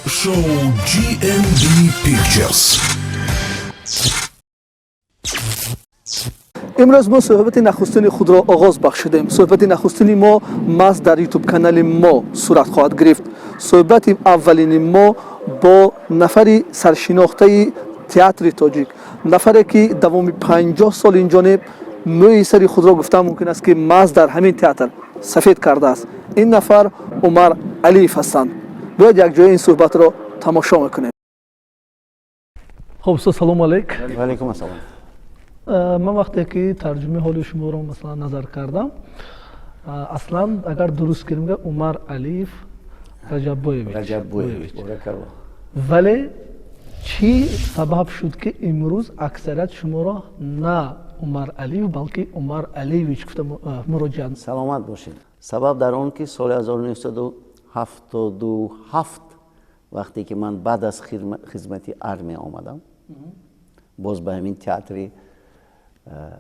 шоу GMB Pictures. امروز ما صحبت نخستین خود را آغاز بخشیدیم. صحبت نخستین ما ماست در یوتیوب کانال ما صورت خواهد گرفت. صحبت اولین ما با نفری سرشناخته تئاتر تاجیک، نفری که دوام 50 سال اینجا موی سری خود را گفتم ممکن است که ماست در همین تئاتر سفید کرده است. این نفر عمر علیف هستند. باید یک جای این صحبت را تماشا میکنیم. خب سلام علیک. و علیکم السلام. من وقتی که ترجمه حال شما رو مثلا نظر کردم، اصلا اگر درست کنیم عمر علیف رجبویویچ، ولی چی سبب شد که امروز اکثریت شما را نه عمر علیف بلکه عمر علیویچ گفته مراجعه؟ سلامت باشید. سبب در اون که سال 1977 وقتی که من بعد از خدمت ارمی آمدم، باز به همین تئاتر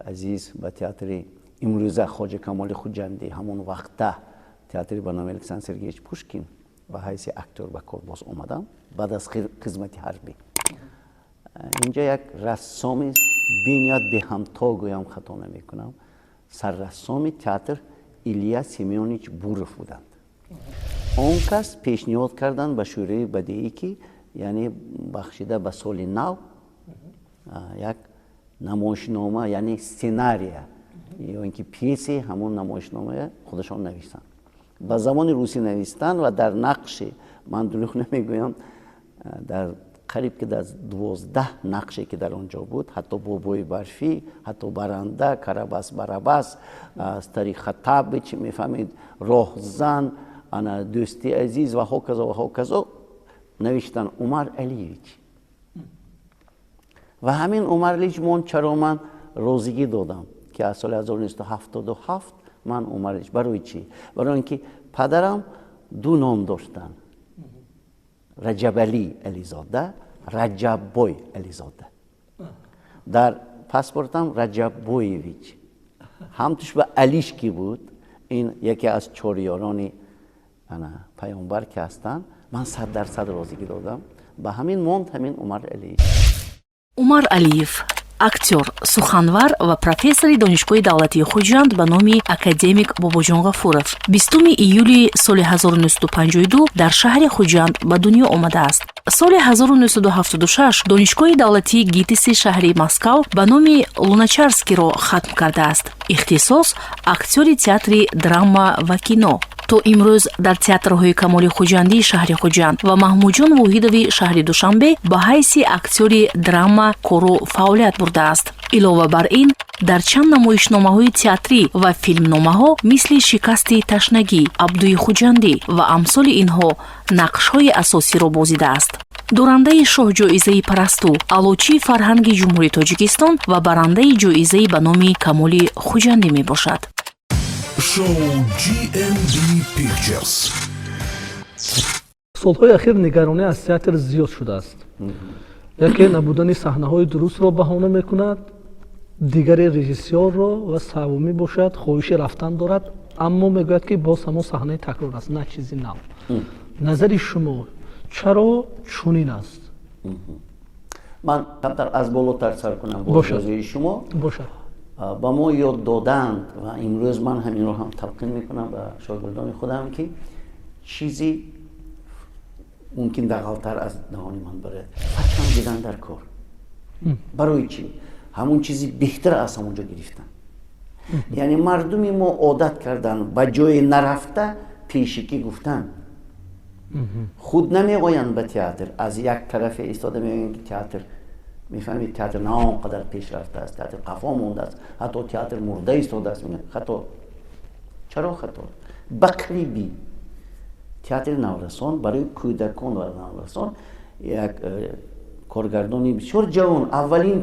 عزیز و تئاتر امروزه خواجه کمال خوجندی، همون وقته تئاتر به نام الکساندر سرگییچ پوشکین و حیث اکتور به کار باز آمدم بعد از خدمت حربی. اینجا یک رسام بینیاد به همتا گویم خطا نمی کنم، سر رسام تئاتر ایلیا سیمیونیچ بوروف بودند. اون کس پیشنهاد کردند به شورای بدیعی که یعنی بخشیده به سال نو یک نمایشنامه یعنی سیناریه یا اینکه پیسی همون نمایشنامه خودشان نویسند. به زبان روسی نویسند و در نقش، من دروغ نمیگویم، در قریب که در 12 نقشی که در آنجا بود، حتی بابای برفی، حتی برنده، کرباس براباس، از طریق خطاب چی میفهمید، راهزن، انا دوستی عزیز و هاکذا نوشتن عمر علیویچ. و همین عمر علیویچ من چرا من روزگی دادم که از سال 1977 من عمر علیویچ. برای چی؟ برای اینکه پدرم دو نام داشتن، رجبعلی علیزاده، رجبوی علیزاده. در پاسپورتم رجبویویچ، هم توش به علیش کی بود. این یکی از چوریاران پیامبر که هستن. من 100% روزگی دادم به همین موند همین عمر علیویچ. عمر علیف актер, суханвар ва профессори донишгоҳи давлатии хуҷанд ба номи академик Бобоҷон Ғафуров 20 июли соли 1952 дар шаҳри Хуҷанд ба дунё омадааст. соли 1976 донишгоҳи давлатии ГИТИСи шаҳри Москав ба номи Луначарскийро хатм кардааст. ихтисос актёри театри драма ва кино. то имрӯз дар театрҳои Камоли Хуҷандии шаҳри Хуҷанд ва Маҳмудҷон Воҳидови шаҳри Душанбе ба ҳайси актёри драма кору фаъолият бурдааст. илова бар ин дар чанд намоишномаҳои театрӣ ва филмномаҳо мисли Шикасти ташнагӣ, Абдуи Хуҷандӣ ва амсоли инҳо нақшҳои асосиро бозидааст. дорандаи шоҳ-ҷоизаи Парасту, аълочии фарҳанги ҷумҳурии Тоҷикистон ва барандаи ҷоизаи ба номи Камоли Хуҷандӣ мебошад. шоу GMB Pictures. солҳои ахир нигаронӣ аз театр зиёд шудааст. яке набудани саҳнаҳои дурустро баҳона мекунад, дигаре режиссёрро ва савуми бошад хоҳиши рафтан дорад, аммо мегӯяд ки боз ҳамон саҳнаи такрор аст, на чизи нав. назари шумо чаро чунин аст? من قبل از بالاتر سر کنم با اجازه شما. бошад. با ما یاد دادند و امروز من همین رو هم تلقین میکنم به شاگردان خودم که چیزی ممکن دقیق‌تر از دهان من بره فکرم دیدن در کار. برای چی؟ همون چیزی بهتر از همونجا گرفتن. یعنی مردمی ما عادت کردن با جای نرفته پیشکی گفتن. خود نمیگویند به تئاتر، از یک طرف ایستاده میگویند که تئاتر، میفهمید تئاتر نه آنقدر پیش رفته است، تئاتر قفا مونده است، حتی تئاتر مرده ایستاده است. خطا. چرا خطا؟ بقریبی تئاتر نورسان برای کودکان و نورسان یک کارگردانی بسیار جوان اولین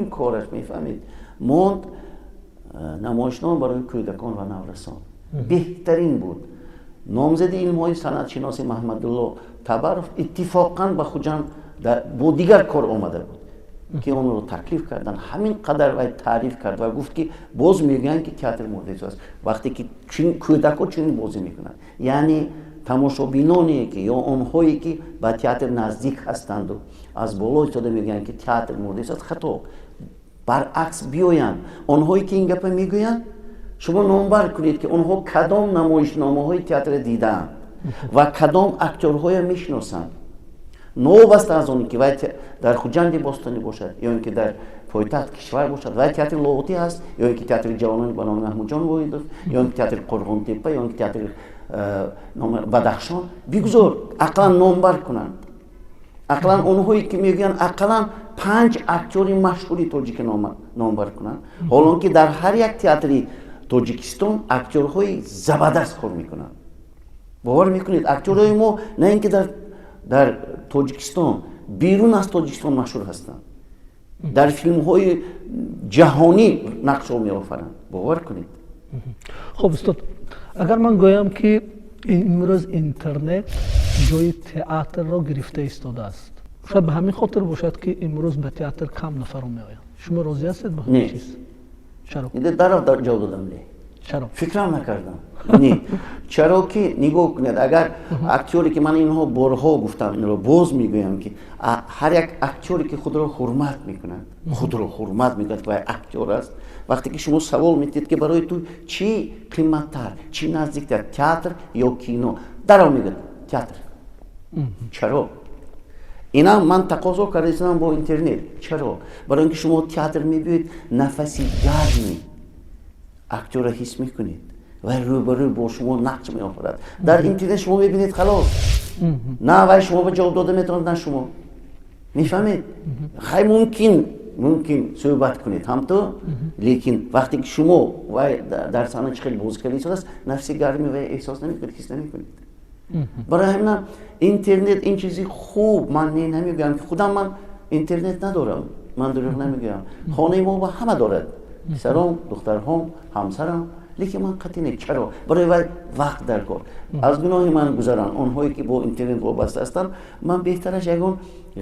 کارش میفهمید موند نمایشنامه برای کودکان و نورسان. بهترین بود. نامزد علم‌های سندشناسی محمدالله تبرف اتفاقاً به خوجند با دیگر کار آمده بود که اون رو تکلیف کردن. همین قدر وی تعریف کرد و گفت که باز میگن که تئاتر مرده است وقتی که کودک‌ها چنین بازی میکنن. یعنی тамошобиноне ки ё онҳое ки ба театр наздик ҳастанду аз боло истода мегӯянд ки театр мурдис аст, хато. Баръакс биёянд онҳое ки ин гапа мегӯянд, шумо номбар кунед ки онҳо кадом намоишномаҳои театр дидаанд ва кадом актёрҳоя мешиносанд. новаста аз он ки вай дар хуҷанди бостонӣ бошад ё ин ки дар пойтахт кишвар бошад, вай театри лоғутӣ ҳаст ё ин ки театри ҷавонони ба номи Маҳмудҷон Воҳидов ё ин ки театри Қурғунтепа ё ин ки театри Бадахшон, бигузор ақлан номбар кунанд. ақлан онҳое ки мегӯянд ақаллан 5 актёри машҳури тоҷикӣ номбар кунанд, ҳолон ки дар ҳар як театри Тоҷикистон актёрҳои забардаст кор мекунанд. бовар мекунед актёрҳои мо на ин ки дар Тоҷикистон, берун аз Тоҷикистон машҳур ҳастанд. дар филмҳои ҷаҳонӣ нақшҳо меофаранд. бовар кунед. хуб устод, агар ман гӯям ки имрӯз интернет ҷои театрро гирифта истодааст, шояд ба ҳамин хотир бошад ки имрӯз ба театр кам нафаро меоянд. шумо розӣ ҳастед ба ҳамин чиз? чаро? дарав ҷавоб додам. чаро? фикрам накардам. не чаро ки нигоҳ кунед, агар актёре ки ман инҳо борҳо гуфтам, инро боз мегӯям ки ҳар як актёре ки худро ҳурмат мекунад, ки вай актёр аст, вақте ки шумо савол метед ки барои ту чӣ қимматтар, чӣ наздиктар, театр ё кино, дарав мегӯяд театр. чаро? инам ман тақозо карда истодам бо интернет. чаро? барои ин ки шумо театр мебиёед, нафаси гарми актёра ҳис мекунед, вай рӯбарӯ бо шумо нақш меофарад. дар интернет шумо мебинед халос, на вай шумо ба ҷавоб дода метавонед, на шумо мефаҳмед. хай мумкин суҳбат кунед ҳамто, лекин вақте ки шумо вай дар саҳна чӣ хел бозикарӣ истодааст, нафси гарми вай эҳсос намекунед, ҳис намекунед. барои ҳаминам интернет ин чизи хуб, ман намегӯям ки худам ман интернет надорам, ман дурӯғ намегӯям. хонаи мо ба ҳама дорад, писарам, духтарҳом, ҳамсарам, лекин ман қатъи не. чаро? барои вай вақт дар кор. аз гуноҳи ман гузаранд онҳое ки бо интернет вобаста ҳастанд. ман беҳтараш ягон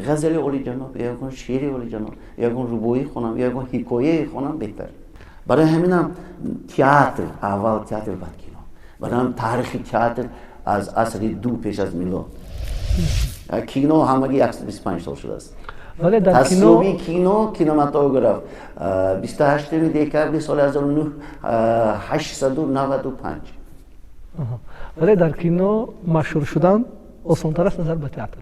ғазали олиҷаноб, ягон шеъри олиҷаноб, ягон рубоӣ хонам, ягон ҳикояе хонам беҳтар. барои ҳаминам театр, аввал театр, баъд кино. барои ҳам таърихи театр аз асри 2 пеш аз милод. кино ҳамагӣ 125 сол шудааст. вале дар тасвиби кино, кинематограф 28 декабри соли 1895. вале дар кино машҳур шудан осонтар аст назар ба театр.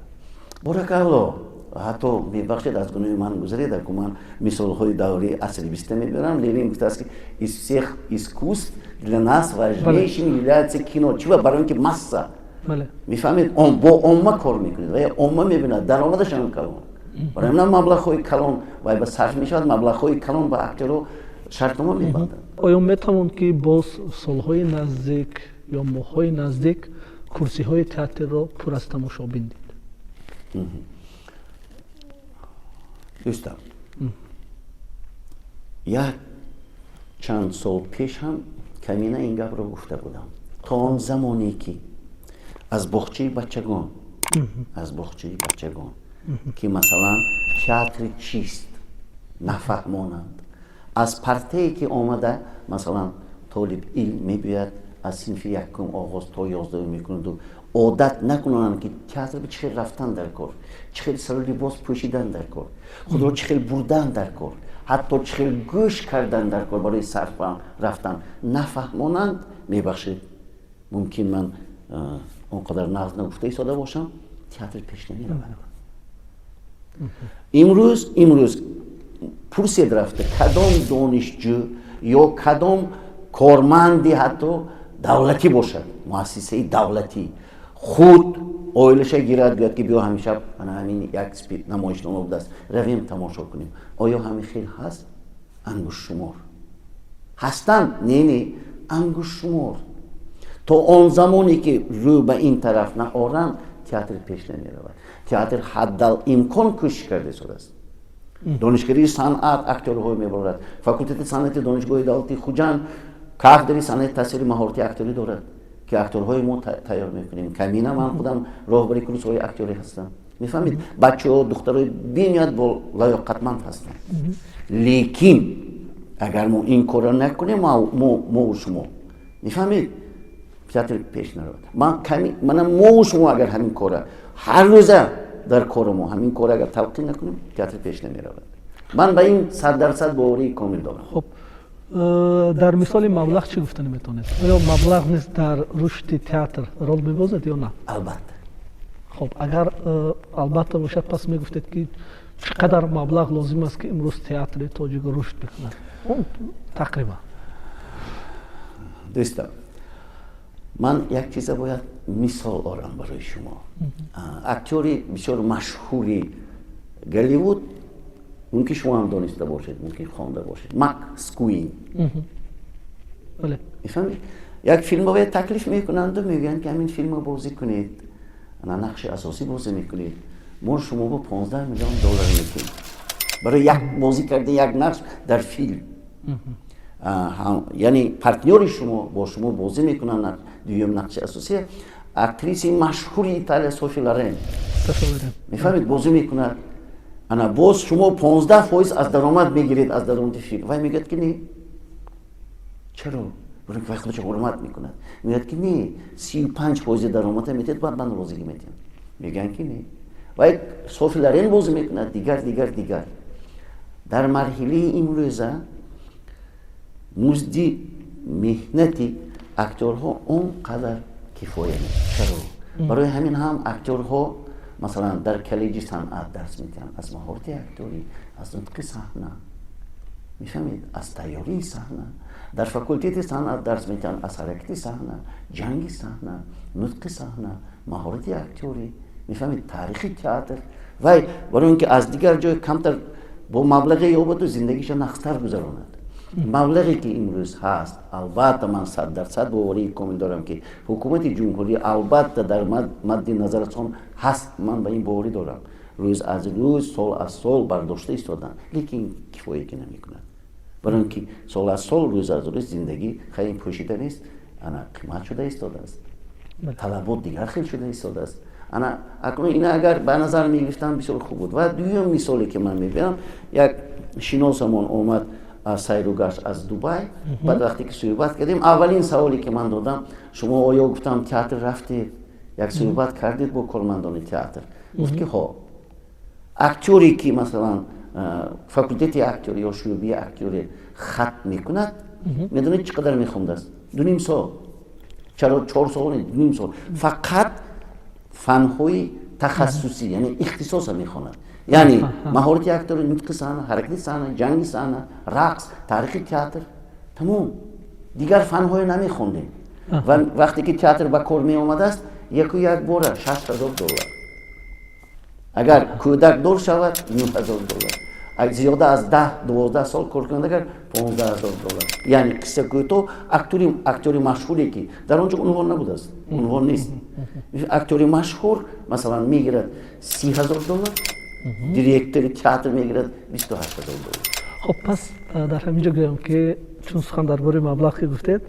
боракалло. ҳатто мебахшед аз гуноҳи ман гузарида ки ман мисолҳои даври асри 20 мебарам. Ленин гуфтааст ки из всех искусств для нас важнейшим является кино. чива? барои ин ки масса. мефаҳмед, бо омма кор мекунед ва омма мебинад, даромадашам калон. барои ин маблағҳои калон вай ба сарф мешавад, маблағҳои калон ба актёрҳо шартнома мебандад. оё метавон ки боз солҳои наздик ё моҳҳои наздик курсиҳои театрро пур аз тамошобин дид? дӯстам, як чанд сол пеш ҳам камина ин гапро гуфта будам. то он замоне ки аз боғчаи бачагон ки масалан театри чист нафаҳмонанд, аз партае ки омада масалан толиб илм мебиёяд аз синфи якум оғоз то 11 мекунаду одат накунанд ки театр чӣ хел рафтан дар кор, чӣ хел сару либос пӯшидан дар кор, худро чӣ хел бурдан дар кор, ҳатто чӣ хел гӯш кардан дар кор барои сарф рафтан нафаҳмонанд. мебахшед, мумкин ман он қадар нағз нагуфта истода бошам, театр пеш намеравад. имрӯз пурсед рафта кадом донишҷӯ ё кадом корманди ҳатто давлатӣ бошад, муассисаи давлатӣ худ оилаша гирад гӯяд ки биё ҳамишаб мана ҳамин як спид намоишнома будааст, равем тамошо кунем. оё ҳамин хел ҳаст? ангушшумор ҳастанд? не ангушшумор. то он замоне ки рӯ ба ин тараф наоранд, театр пеш намеравад. театр ҳаддал имкон кӯшиш карда истодааст. донишгарии санъат актёрҳое мебарад. факултети санъати донишгоҳи давлати хуҷанд кафедраи санъати таҳсили маҳорати актёрӣ дорад ки актёрҳои мо тайёр мекунем. камина ман худам роҳбари курсҳои актёрӣ ҳастам. мефаҳмед, бачаҳо духтарои бениҳоят бо лаёқатманд ҳастанд. лекин агар мо ин корро накунем, мо шумо мефаҳмед, театр пеш нерод. Манам мо шумо агар ҳамин кора ҳар рӯза дар кори мо ҳамин кора агар талқин накунем театр пеш намеравад. Ман ба ин 100% боварии комил дорам. خب در مثال مبلغ چی گفتنی میتونید؟ آیا مبلغ نیست در رشد تئاتر رول میبازد یا نه؟ البته خب اگر البته باشد پس میگفتید که چقدر مبلغ لازم است که امروز تئاتر تاجیک رشد بکنه؟ اون تقریبا دوستان من یک چیز باید مثال آرم برای شما. اکتوری بسیار مشهوری گالیوود ممکن شما هم دانسته باشید ممکن خوانده باشید مک اسکوین بله میفهمید یک فیلم باید تکلیف میکنند و میگن که همین فیلم رو بازی کنید نقش اساسی بازی میکنید ما شما با 15 میلیون دلار میکنید برای یک بازی کرده یک نقش در فیلم یعنی پارتنری شما با شما بازی میکنن دویم نقش اساسی اکتریس مشهور ایتالیا سوفی لارن میفهمید بازی میکند انا باز شما 15% از درآمد میگیرید از درآمد فیلم و میگه که نه چرا برای که خودش حرمت میکند میگه که نه 35% درآمد میدید بعد من بازی میدم میگن که نه و سوفی لارن بازی میکند دیگر در مرحله امروزه مزدی مهنتی اکتورها اونقدر کفایه نیست چرا برای همین هم اکتورها مثلا در کلیج صنعت درس میدن از مهارت اکتوری از نطق صحنه میفهمید از تیاری صحنه در فاکولته صنعت درس میدن از حرکت صحنه جنگ صحنه نطق صحنه مهارت اکتوری میفهمید تاریخ تئاتر و برای اینکه از دیگر جای کمتر با مبلغ یابد و زندگیش نقصتر گذراند مبلغی که امروز هست البته من 100% باوری کامل دارم که حکومت جمهوری البته در مد نظرتون هست من به این باوری دارم روز از روز سال از سال برداشته ایستادن لیکن کفایت نمیکنه برای اینکه سال از سال روز از روز زندگی خیلی پوشیده نیست انا قیمت شده ایستاده است طلبات دیگر خیلی شده ایستاده است انا اکنون اینا اگر به نظر میگرفتم بسیار خوب بود و دوم مثالی که من میبینم یک شناسمون اومد سیر و گشت از دوبای بعد وقتی که صحبت کردیم اولین سوالی که من دادم شما آیا گفتم تئاتر رفته یک صحبت کردید با کارمندان تئاتر گفت که ها اکتوری که مثلا فاکولته اکتوری یا شعبه اکتوری خط میکند میدونید چقدر میخونده است 2.5 سال چرا 4 سال 2.5 سال فقط فنهای تخصصی یعنی اختصاص میخواند یعنی مهارت اکتور نطق صحنه حرکت صحنه جنگ صحنه رقص تاریخ تئاتر تمام دیگر فنهای نمیخونده و وقتی که تئاتر به کار می آمده است یک بار 60,000 دلار اگر کودک دور شود 9,000 دلار اگر زیاده از 10-12 سال کار کنند اگر 15,000 دلار یعنی قصه کوتاه اکتوری مشهوری که در آنجا عنوان نبوده است عنوان نیست اکتوری مشهور مثلا میگیرد 30,000 دلار دیرکتور تئاتر میگیرد 28,000 دلار خب پس در همینجا گویم که چون سخن درباره مبلغ که گفتید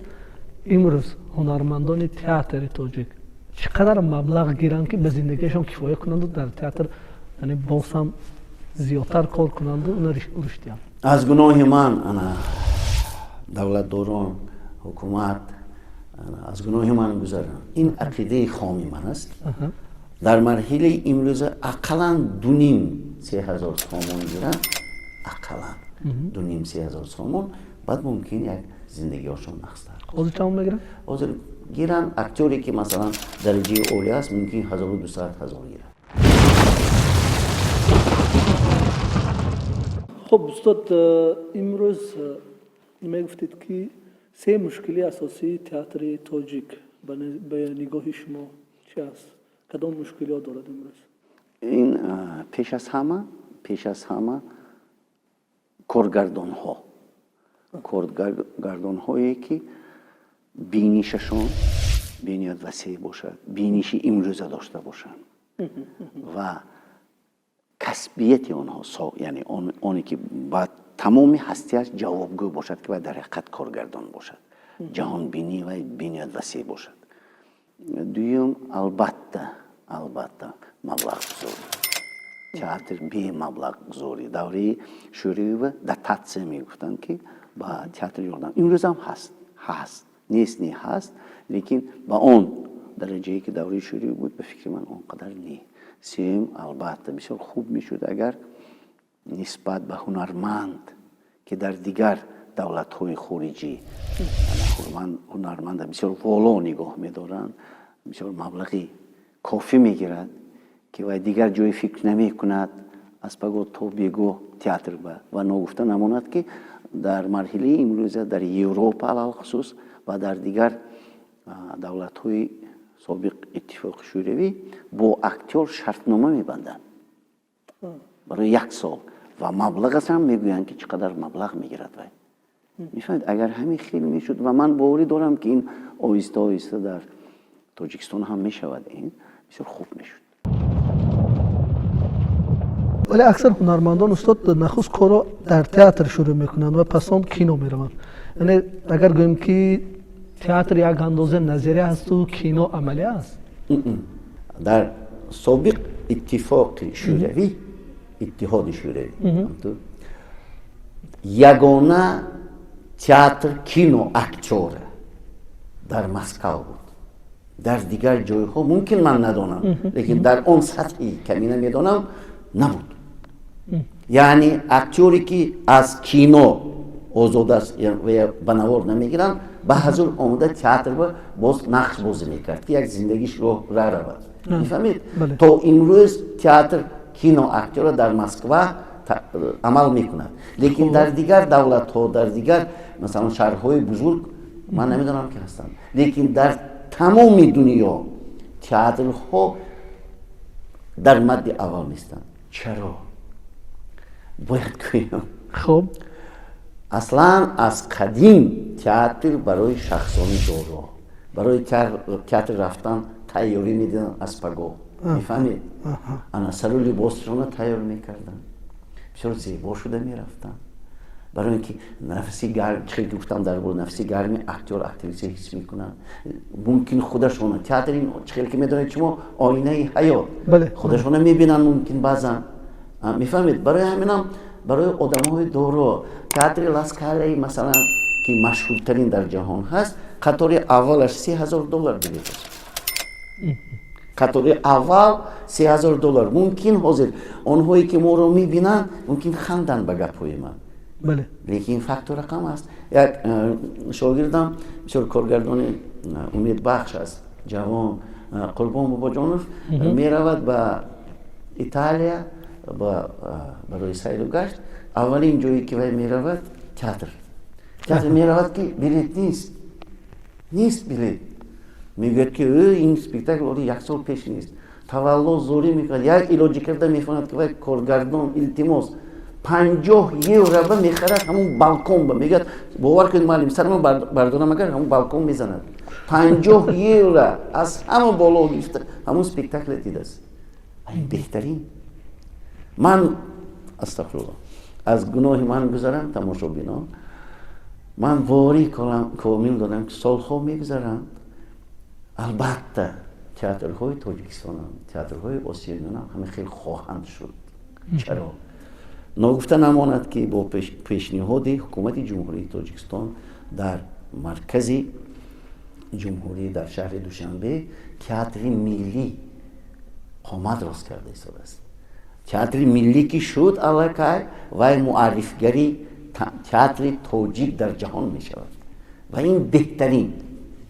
امروز هنرمندان تئاتر تاجیک چقدر مبلغ گیرند که به زندگیشان کفایه کنند و در تئاتر یعنی باز هم زیادتر کار کنند و اونا رشدیان از گناه من انا دولتداران حکومت از گناه من گذارم این عقیده خامی من است در مرحله امروز اقلا 2,500 سومون گیرن اقلا 2,500 سومون بعد ممکن یک زندگی هاشون نقصتر آزو چند میگیرن؟ آزو گیرن اکتوری که مثلا درجه اولی است ممکن 1,200 گیرن خب استاد امروز میگفتید که 3 مشکلی اساسی تئاتر تاجیک به نگاه شما چی است؟ کدام مشکلی ها دارد امروز؟ این پیش از همه کارگردان هایی که بینیششون بینیت وسیع باشد بینیشی امروزه داشته باشند و کسبیت آنها یعنی آنی که با تمام هستیش جوابگو باشد که در حقیقت کارگردان باشد جهان بینی و بینیت وسیع باشد دویم البته مبلغ گذاری تئاتر بی مبلغ گذاری دوره شوری و دتاتسه میگفتن که با تئاتر یاردم امروز هم هست نی هست، لیکن با اون درجه‌ای که دوره شوروی بود به فکر من اونقدر نی. سیم البته بسیار خوب میشد اگر نسبت به هنرمند که در دیگر دولت‌های خارجی هنرمند بسیار والا نگاه می‌دارند، بسیار مبلغی کافی می‌گیرد که وای دیگر جای فکر نمی‌کند از پگو تو بگو تئاتر و نگفته نماند که در مرحله امروزه در اروپا علل خصوص و در دیگر دولت‌های سابق اتفاق شوروی با اکتور شرطنامه می‌بندند برای 1 سال و مبلغش هم میگویند که چقدر مبلغ میگیرد. میفهمید اگر همین خیلی میشد و من باوری دارم که این آهسته آهسته در تاجیکستان هم میشود، این بسیار خوب میشد. ولی اکثر هنرمندان استاد نخست کارو در تئاتر شروع میکنند و پس آن کینو میروند. یعنی اگر گوییم که تئاتر یک اندازه نظری است و کینو عملی است. در سابق اتفاق شوروی، اتحاد شوروی یگانه تئاتر کینو اکتور در مسکو بود. در دیگر جایها ممکن من ندانم، لیکن در اون سطحی که من میدانم نبود. یعنی اکتوری که از کینو آزاد است و بنوار نمیگیرن به حضور آمده تئاتر با باز نقش بازی میکرد که یک زندگیش رو رود. میفهمید؟ تا امروز تئاتر کینو اکتور در مسکو عمل میکند، لیکن در دیگر دولت ها در دیگر مثلا شهرهای بزرگ من نمیدونم که هستند، لیکن در تمام دنیا تئاتر ها در مد اول نیستند. چرا؟ باید کنیم خب اصلا از قدیم تئاتر برای شخصانی دارا، برای تئاتر رفتن تیاری میدن از پگاه. میفهمید؟ انا سر و لباسشون تیار میکردن، بسیار زیبا شده میرفتن، برای اینکه نفسی گرم، چه گفتم در باره نفسی گرمی اکتور اکتریسه حس میکنن. ممکن خودشون تئاتر این چه که میدونید شما آینه حیات خودشون میبینن ممکن بعضا. میفهمید؟ برای همینم برای آدم‌های دورو تئاتر لاسکالی مثلا که مشهورترین در جهان هست، قطار اولش $3000 بلیط است. قطار اول $3000. ممکن حاضر آنهایی که ما رو میبینن ممکن خندن به گپ‌های من، بله، لیکن فاکتور رقم است. یک شاگردم بسیار کارگردان امید بخش است، جوان، قربان بابا جانوف، میرود به ایتالیا برای سیر و گشت. اولین جایی که وی میرود تئاتر میرود که بلیط نیست بلیط. میگوید که این سپیکتاکل 1 سال پیش نیست، تولد زوری میکند. یک ایلوجی کرده میفهمد که وی کارگردان التماس €50 میخرد همون بالکن میگه باور کنید معلم سرمو بردارم اگر همون بالکن میزند €50 از همون بالا گرفته همون سپیکتاکل دیده است. این بهترین. من استغفرالله از گناه من گذارم تماشابینان، من واری کامل دارم که سالها میگذرند. البته تئاترهای تاجیکستان هم تئاترهای آسیایی هم همه خیلی خواهند شد. چرا؟ نگفته نماند که با پیشنهاد حکومت جمهوری تاجیکستان در مرکز جمهوری در شهر دوشنبه تئاتر ملی آمد راست کرده است. تئاتر ملی که شد علاقه و معرفگری تئاتر تاجیک در جهان می شود و این بهترین.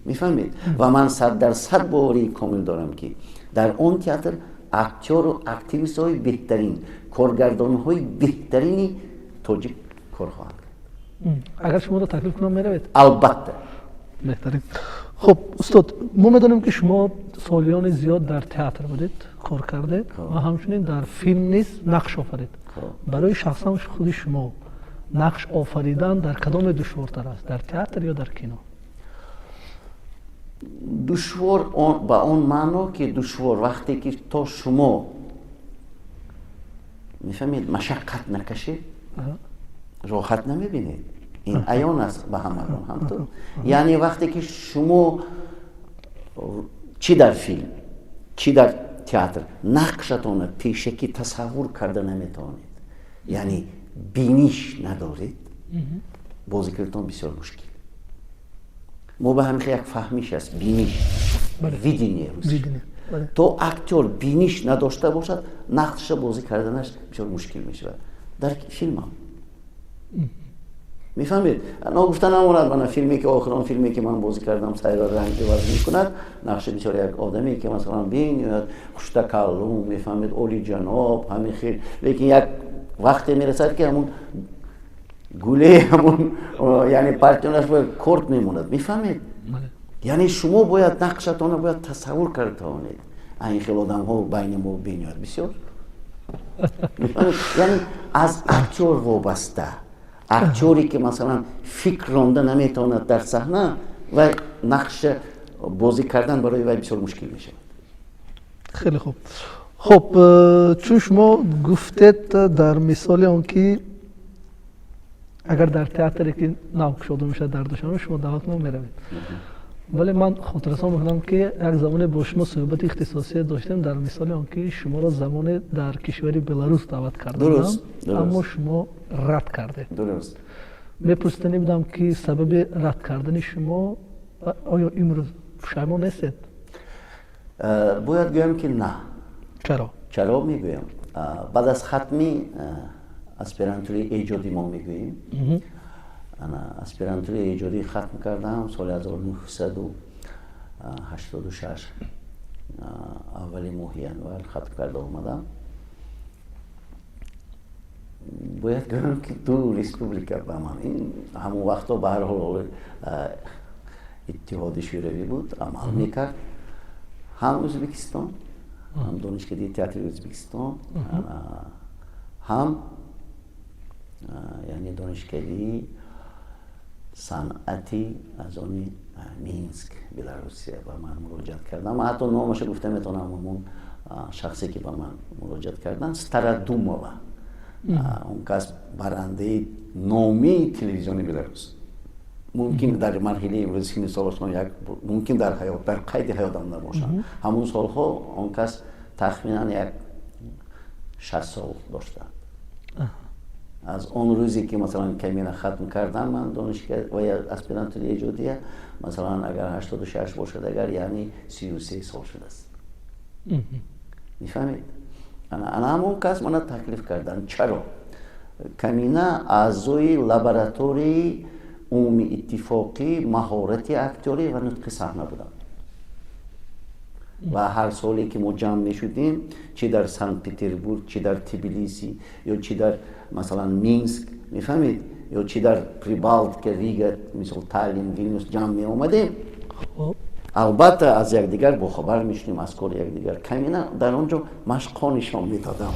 میفهمید؟ و من 100% باوری کامل دارم که در اون تئاتر اکتور و اکتریس های بهترین، کارگردان های بهترینی تاجیک کار خواهند کرد. اگر شما رو تکلیف کنم میروید؟ البته بهترین. خب استاد، ما میدونیم که شما سالیان زیاد در تئاتر بودید، کار کردید و همچنین در فیلم نیز نقش آفرید. برای شخصا خود شما نقش آفریدن در کدام دشوارتر است، در تئاتر یا در کینو؟ دشوار با اون معنا که دشوار وقتی که تا شما میفهمید مشقت نکشید راحت نمیبینید. این عیان است به هممون همطور. یعنی وقتی که شما چی در فیلم چی در تئاتر نقشتون پیشکی تصور کرده نمیتونید، یعنی بینیش ندارید، بازی کردن بسیار مشکل. ما به همین یک فهمیش است، بینیش، ویدینی ویدینی. بله. تو اکتور بینیش نداشته باشد نقش بازی کردنش بسیار مشکل میشه در فیلم هم میفهمید؟ نگفتن نموند من فیلمی که آخران فیلمی که من بازی کردم سیرا رنگ بازی میکند نقش بسیار یک آدمی که مثلا بین خوشتکلم میفهمید اولی جناب همین خیلی لیکن یک وقتی میرسد که همون گوله همون یعنی پارتنرش باید کرد میموند میفهمید؟ یعنی شما باید نقشتان رو باید تصور کردید این خیلی آدم ها بین ما بینید بسیار یعنی از اکتور وابسته اکتوری که مثلا فکر رانده نمیتواند در صحنه و نقش بازی کردن برای وی بسیار مشکل میشه. خیلی خوب. خب چون شما گفتید در مثال آن که اگر در تئاتری که نو شده میشه در دوشنبه شما دعوت نمیروید، ولی من خاطرسان میکنم که یک زمان با شما صحبت اختصاصی داشتیم در مثال آن که شما را زمان در کشور بلاروس دعوت کردم اما شما رد کرده. درست. میپرسیدنی بودم که سبب رد کردن شما آیا امروز پشیمان نیستید؟ باید گویم که نه. چرا؟ چرا میگویم؟ بعد از ختمی اسپرانتوری ایجادی ما میگوییم. انا اسپرانتوری ایجادی ختم کردم سال 1986 اولی ماه ینور ختم کرده اومدم. باید گویم که دو ریسپوبلیکا به من این همون وقتا به هر حال اتحاد شوروی بود عمل میکرد هم ازبکستان هم دانشکده تئاتر ازبکستان هم یعنی دانشکده صنعتی از آن مینسک بلاروسیه به من مراجعت کردم. حتی نامش گفته میتونم همون شخصی که به من مراجعت کردن سترادومووا اون کس برنده نامی تلویزیون بلاروس ممکن در مرحله امروز سین سالشون یک ممکن در حیات در قید حیات هم نباشن همون سالها اون کس تخمینا یک 60 سال داشتن. از اون روزی که مثلا کمینه ختم کردم من دانشگاه و یا اسپرانتوری ایجادیه مثلا اگر 86 باشد اگر یعنی 33 سال شده است. میفهمید؟ انا همون کس من تکلیف کردن. چرا؟ کمینه اعضای لابراتوری عمومی اتفاقی مهارت اکتوری و نطق صحنه بودم و هر سالی که ما جمع می شدیم چه در سن پترزبورگ چه در تبلیسی یا چه در مثلا مینسک میفهمید یا چه در پریبالت که ریگا مثل تالین ویلنیوس جمع می اومدیم البته از یکدیگر با خبر میشدیم از کار یکدیگر. کمینه در اونجا مشقا نشان میدادم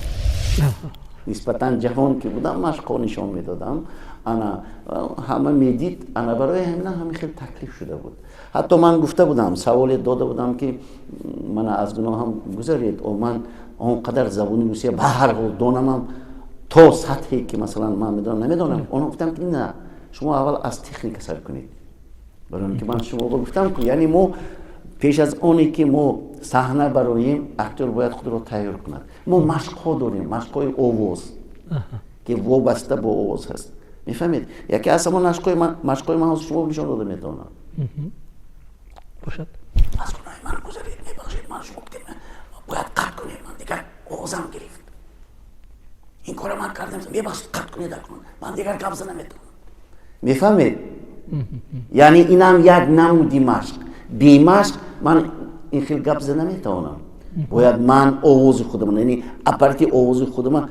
نسبتا جوان که بودم مشقا نشان میدادم. انا همه میدید انا برای همین خیلی تکلیف شده بود. حتی من گفته بودم سوال داده بودم که من از گناه هم گذارید و من اونقدر زبانی روسیه به هر حال دانم تا سطحی که مثلا من میدونم نمیدونم. اون گفتم که نه شما اول از تکنیک سر کنید. برای اینکه من شما گفتم که یعنی ما پیش از اونی که ما صحنه برایم اکتور باید خود رو تیار کند. ما مشق‌ها داریم مشق‌های آواز که وابسته با آواز هست. میفهمید؟ یکی از همون مشق‌های من از شما نشان داده میتونم. باشد. از گناه من گذارید میبخشید من شما گفتیم باید قطع کنید من دیگر آوازم گرفت. این کار من کردم میبخشید قطع کنید من دیگر قبض نمیتونم. میفهمید؟ یعنی اینم یک نمودی مشق. بی مشق من این خیلی قبض نمیتونم. باید من آواز خودم یعنی اپارتی آواز خودم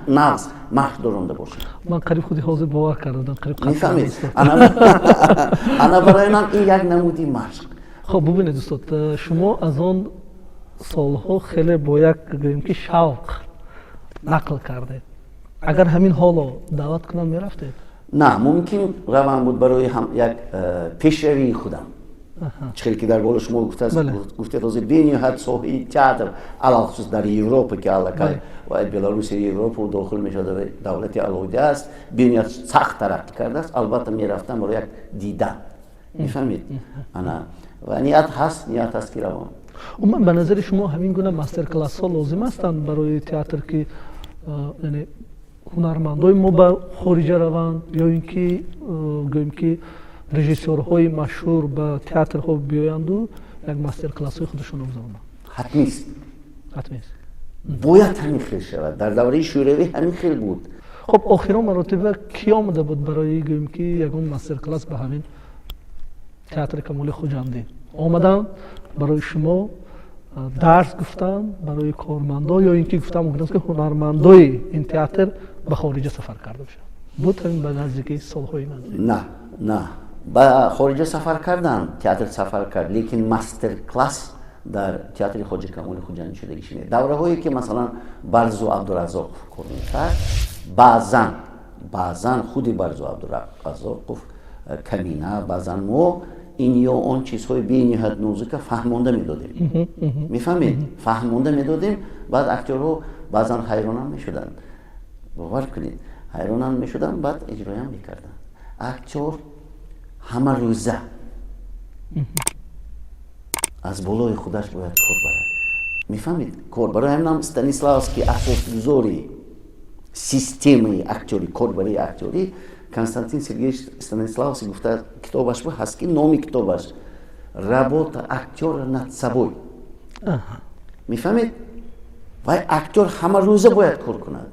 نقص مشق دارنده باشه. من قریب خودی حاضر باور کردم قریب میفهمید؟ انا برای من این یک نمودی مشق. خب ببینید دوستان شما از آن سالها خیلی با یک گوییم که شوق نقل کرده. اگر همین حالا دعوت کنم میرفتید؟ نه ممکن روان بود برای هم یک پیشروی خودم. چخیلی که در قول شما گفته روزی بینی حد صحبی تئاتر علاوه خصوص در اروپا که علاقه و بلاروس اروپا داخل میشده و دولت علویده است بینی سخت ترقی کرده است. البته میرفتم برای یک دیدن. میفهمید؟ انا و نیت هست که روان. من به نظر شما همین گونه مستر کلاس ها لازم هستند برای تئاتر که یعنی هنرمندای ما به خارج روند یا اینکه گوییم که режиссерҳои машҳур ба театрҳо биёянду як мастер-классҳои худашонро гузаронанд? ҳатмист. ҳатмист. бояд ҳамин хел шавад. дар давраи шӯравӣ ҳамин хел буд. хоб охирон маротиба ки омада буд барои гӯем ки ягон мастер-класс ба ҳамин театри Камоли Хуҷандӣ омадан барои шумо дарс гуфтан барои кормандо ё ин ки гуфтан мумкин аст ки ҳунармандои ин театр ба хориҷа сафар карда бошанд? буд ҳамин ба наздики солҳои ман? Не. ба хориҷа сафар кардан, театр сафар кард, лекин мастер-класс дар театри Хоҷа Камоли Хуҷандӣ шудагӣ шуд. давраҳое ки масалан Барзу Абдураззоқ кор мекард, баъзан худи Барзу Абдураззоқов камина, баъзан мо ин ё он чизҳои бениҳоят нозука фаҳмонда медодем. мефаҳмед? фаҳмонда медодем, баъд актёрҳо баъзан ҳайронам мешуданд. бовар кунед, ҳайронам мешуданд, баъд иҷроям мекарданд. актёр ҳама рӯза аз болои худаш бояд кор барад. мефаҳмед? Кор барои ҳамин Станиславский асосгузори системаи актёрӣ, корбари актёрӣ Константин Сергеевич Станиславский гуфта, китобаш ҳаст ки номи китобаш «Работа актёра над собой». мефаҳмед? вай актёр ҳама рӯза бояд кор кунад.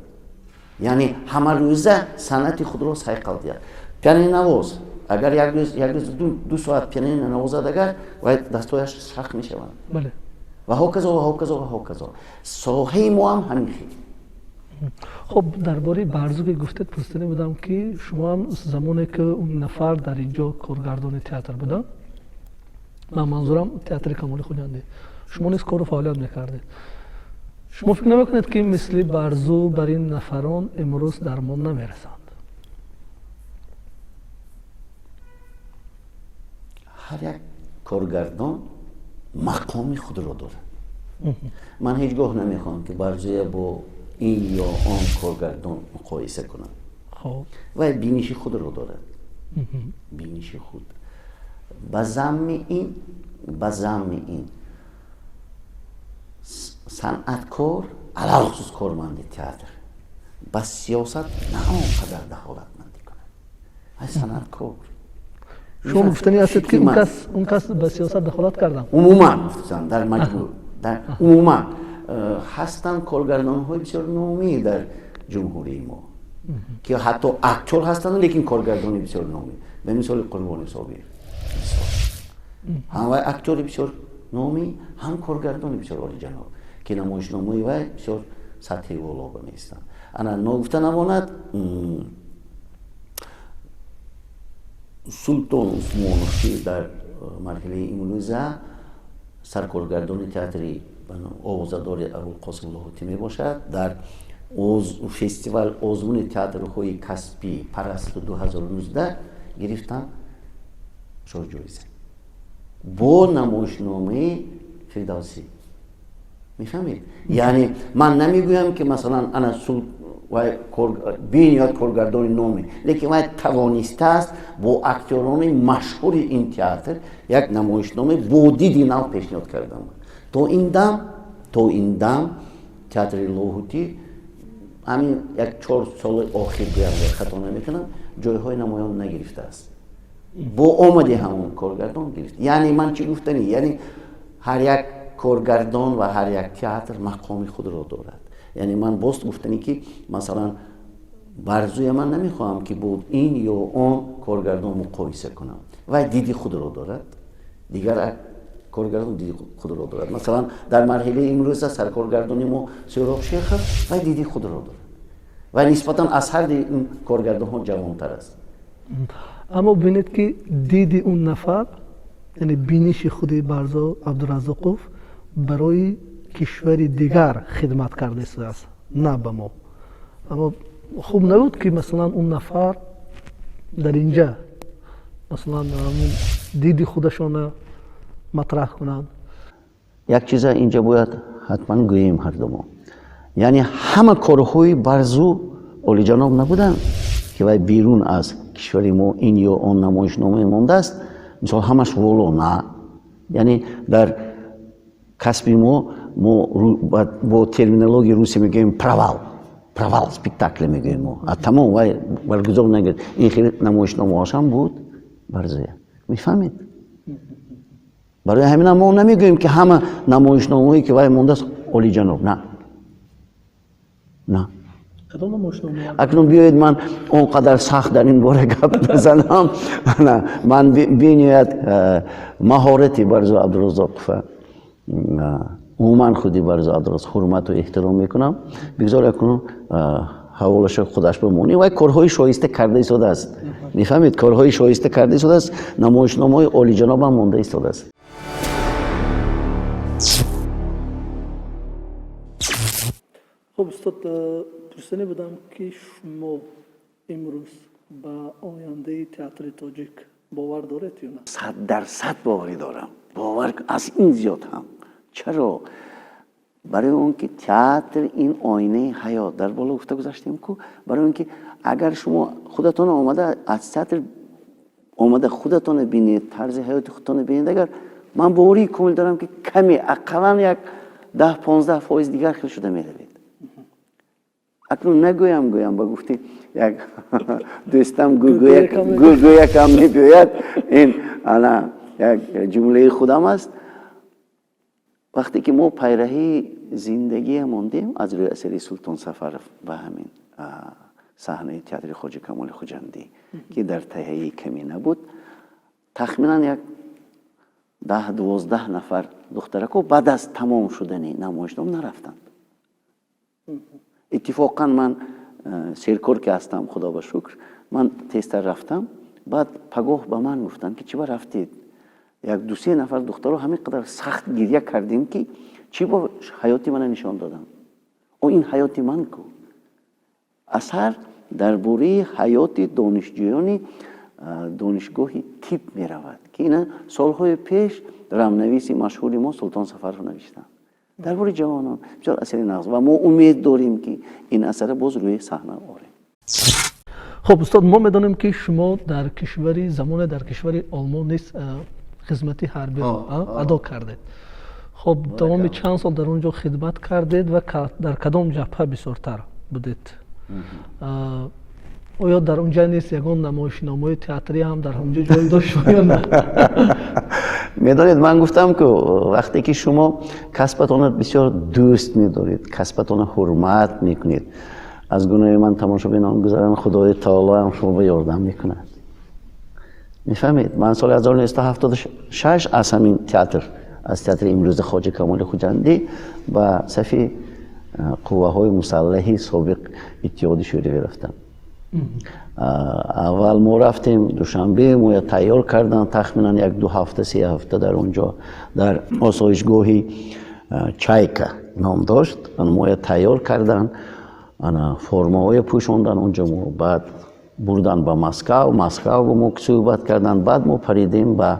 яъне ҳама рӯза санъати худро сайқал диҳад. пианинавоз агар як рӯз 2 соат пианино навозад, агар вай дастҳояш шах мешаванд. ва ҳоказо ва ҳоказо ва ҳоказо. соҳаи мо ҳам ҳамин хел. хоб дар бораи Барзу ки гуфтед пурсида будам ки шумо ҳам замоне ки он нафар дар инҷо коргардони театр буданд, ман манзурам театри Камоли Хуҷандӣ, шумо низ кору фаъолият мекардед. шумо фикр намекунед ки мисли Барзу бар ин нафарон имрӯз дармон намерасанд? ҳар як коргардон мақоми худро дорад. ман ҳеҷ гоҳ намехоҳам ки Барзуя бо ин ё он коргардон муқоиса кунам. вай биниши худро дорад. биниши худ. ба замми ин санъаткор алахусус корманди театр ба сиёсат на он қадар дахолатмандӣ кунад. вай санъаткор. шумо гуфтани ҳастед ки он кас ба сиёсат дахолат карданд? умуман гуфтам, дар маҷмӯъ умуман ҳастанд коргардонҳои бисёр номӣ дар ҷумҳурии мо ки ҳатто актёр ҳастанд, лекин коргардони бисёр номӣ. ба мисоли Қурбони Собир ҳам вай актёри бисёр номӣ, ҳам коргардони бисёр олиҷаноб ки намоишномаи вай бисёр сатҳи воло меистанд. ана ногуфта намонад Султон Усмонов ки дар марҳилаи имрӯза саркоргардони театри овозадори Абулқосим Лоҳутӣ мебошад. дар фестивал озмуни театрҳои Каспӣ Парасту 2019 гирифтан 4 ҷоиза бо намоишномаи Фирдавсӣ. мефаҳмед? яъне ман намегӯям ки масалан ана бениҳоят коргардони номе, лекин вай тавонистааст бо актёрони машҳури ин театр як намоишнома бо диди нав пешниҳод кардам. то ин дам театри Лоҳутӣ ҳамин як 4 соли охир гӯям, хато намекунам, ҷойҳои намоён нагирифтааст. бо омади ҳамон коргардон гирифт. яъне ман чӣ гуфтанӣ? яъне ҳар як коргардон ва ҳар як театр мақоми худро дорад. яъне ман боз гуфтанӣ ки масалан Барзуя ман намехоҳам ки бо ин ё он коргардон муқоиса кунам. вай диди худро дорад, дигар коргардон диди худро дорад. масалан дар марҳилаи имрӯза саркоргардони мо Сӯроб Шейхов вай диди худро дорад. вай нисбатан аз ҳар ин коргардонҳо ҷавонтар аст. аммо бинед ки диди он нафар, яъне биниши худи Барзу Абдураззоқов барои кишвари дигар хидмат карда истодааст, на ба мо. аммо хуб набуд ки масалан он нафар дар инҷа масалан диди худашона матраҳ кунанд? як чиза инҷа бояд ҳатман гӯем ҳардумо. яъне ҳама корҳои Барзу олиҷаноб набуданд ки вай берун аз кишвари мо ин ё он намоишнома мондааст. мисол ҳамаш воло на. яъне дар касби мо бо терминологияи русия мегӯем провал спектакле мегӯем мо. тамом вай баргузор нагирд. ин хел намоишномаҳош ҳам буд. барзоя. Мефаҳмед? барои ҳамин мо намегӯем ки ҳама намоишномаҳое ки вай мондааст олиҷаноб. На. акнун биёед ман он қадар сахт дар ин бора гап назанам. ман биниҳоят маҳорати барзо абдуразоқова умуман худи барзо абдуразоқ ҳурмату эҳтиром мекунам. бигзор акнун ҳаволаша худаш бимонӣ. вай корҳои шоиста карда истодааст. мефаҳмед? корҳои шоиста карда истодааст. намоишномаҳои олиҷанобам монда истодааст. خب استاد پرسیده بودم که شما امروز به آینده تئاتر تاجیک باور دارید یا نه؟ 100% باوری دارم. باور از این زیاد هم. چرا؟ برای اون که تئاتر این آینه حیات در بالا گفته گذاشتیم که برای اون که اگر شما خودتون آمده از تئاتر آمده خودتون ببینید، طرز حیات خودتون ببینید، اگر من باوری کامل دارم که کمی اقلا یک 10-15% دیگر خیلی شده میروید. اکنون نگویم با گفتی یک دوستم گوگویا کم میگوید این انا یک جمله خودم است. وقتی که ما پیرهی زندگی ماندیم از روی اثر سلطان سفر به همین صحنه تئاتر خواجه کمال خوجندی که در تهیه کمی نبود، تخمینا یک 10-12 نفر دخترکو بعد از تمام شدن نمایشنامه نرفتند. اتفاقا من سیرکور که هستم خدا با شکر من تیستر رفتم. بعد پگاه به من گفتن که چی با رفتید؟ یک 2-3 نفر دختر رو همین قدر سخت گریه کردیم که چی با حیاتی من نشان دادم. او این حیاتی من کو اثر درباره حیات دانشجویان دانشگاهی تیپ می رود که اینا سالهای پیش رمنویسی مشهوری ما سلطان سفر رو نوشتن درباره جوانان. بسیار اثر نغز و ما امید داریم که این اثر باز روی صحنه آره. خب استاد ما میدونیم که شما در کشوری زمان در کشوری آلمان نیست خدمتی حربی ادا کردید. خب دوام چند سال در اونجا خدمت کردید و در کدام جبهه بسیارتر بودید؟ آیا در اونجا نیست یگان نمایشنامه تئاتری هم در اونجا جای داشت یا نه؟ میدانید من گفتم که وقتی که شما کسبتان بسیار دوست میدارید، کسبتان حرمت میکنید، از گناه من تماشا به نام گذارم خدای تعالی هم شما به یاردم میکند. میفهمید؟ من سال 1976 از همین تئاتر، از تئاتر امروز خواجه کمال خوجندی و صفی قوه های مسلحی سابق اتحاد شوروی رفتم. اول ما رفتیم دوشنبه، ما تیار کردن تخمینا 1-2 هفته 3 هفته در اونجا در آسایشگاهی چایکا نام داشت. ما تیار کردن، فرماهای پوشوندن اونجا. ما بعد بردن به مسکو با ما صحبت کردن. بعد ما پریدیم به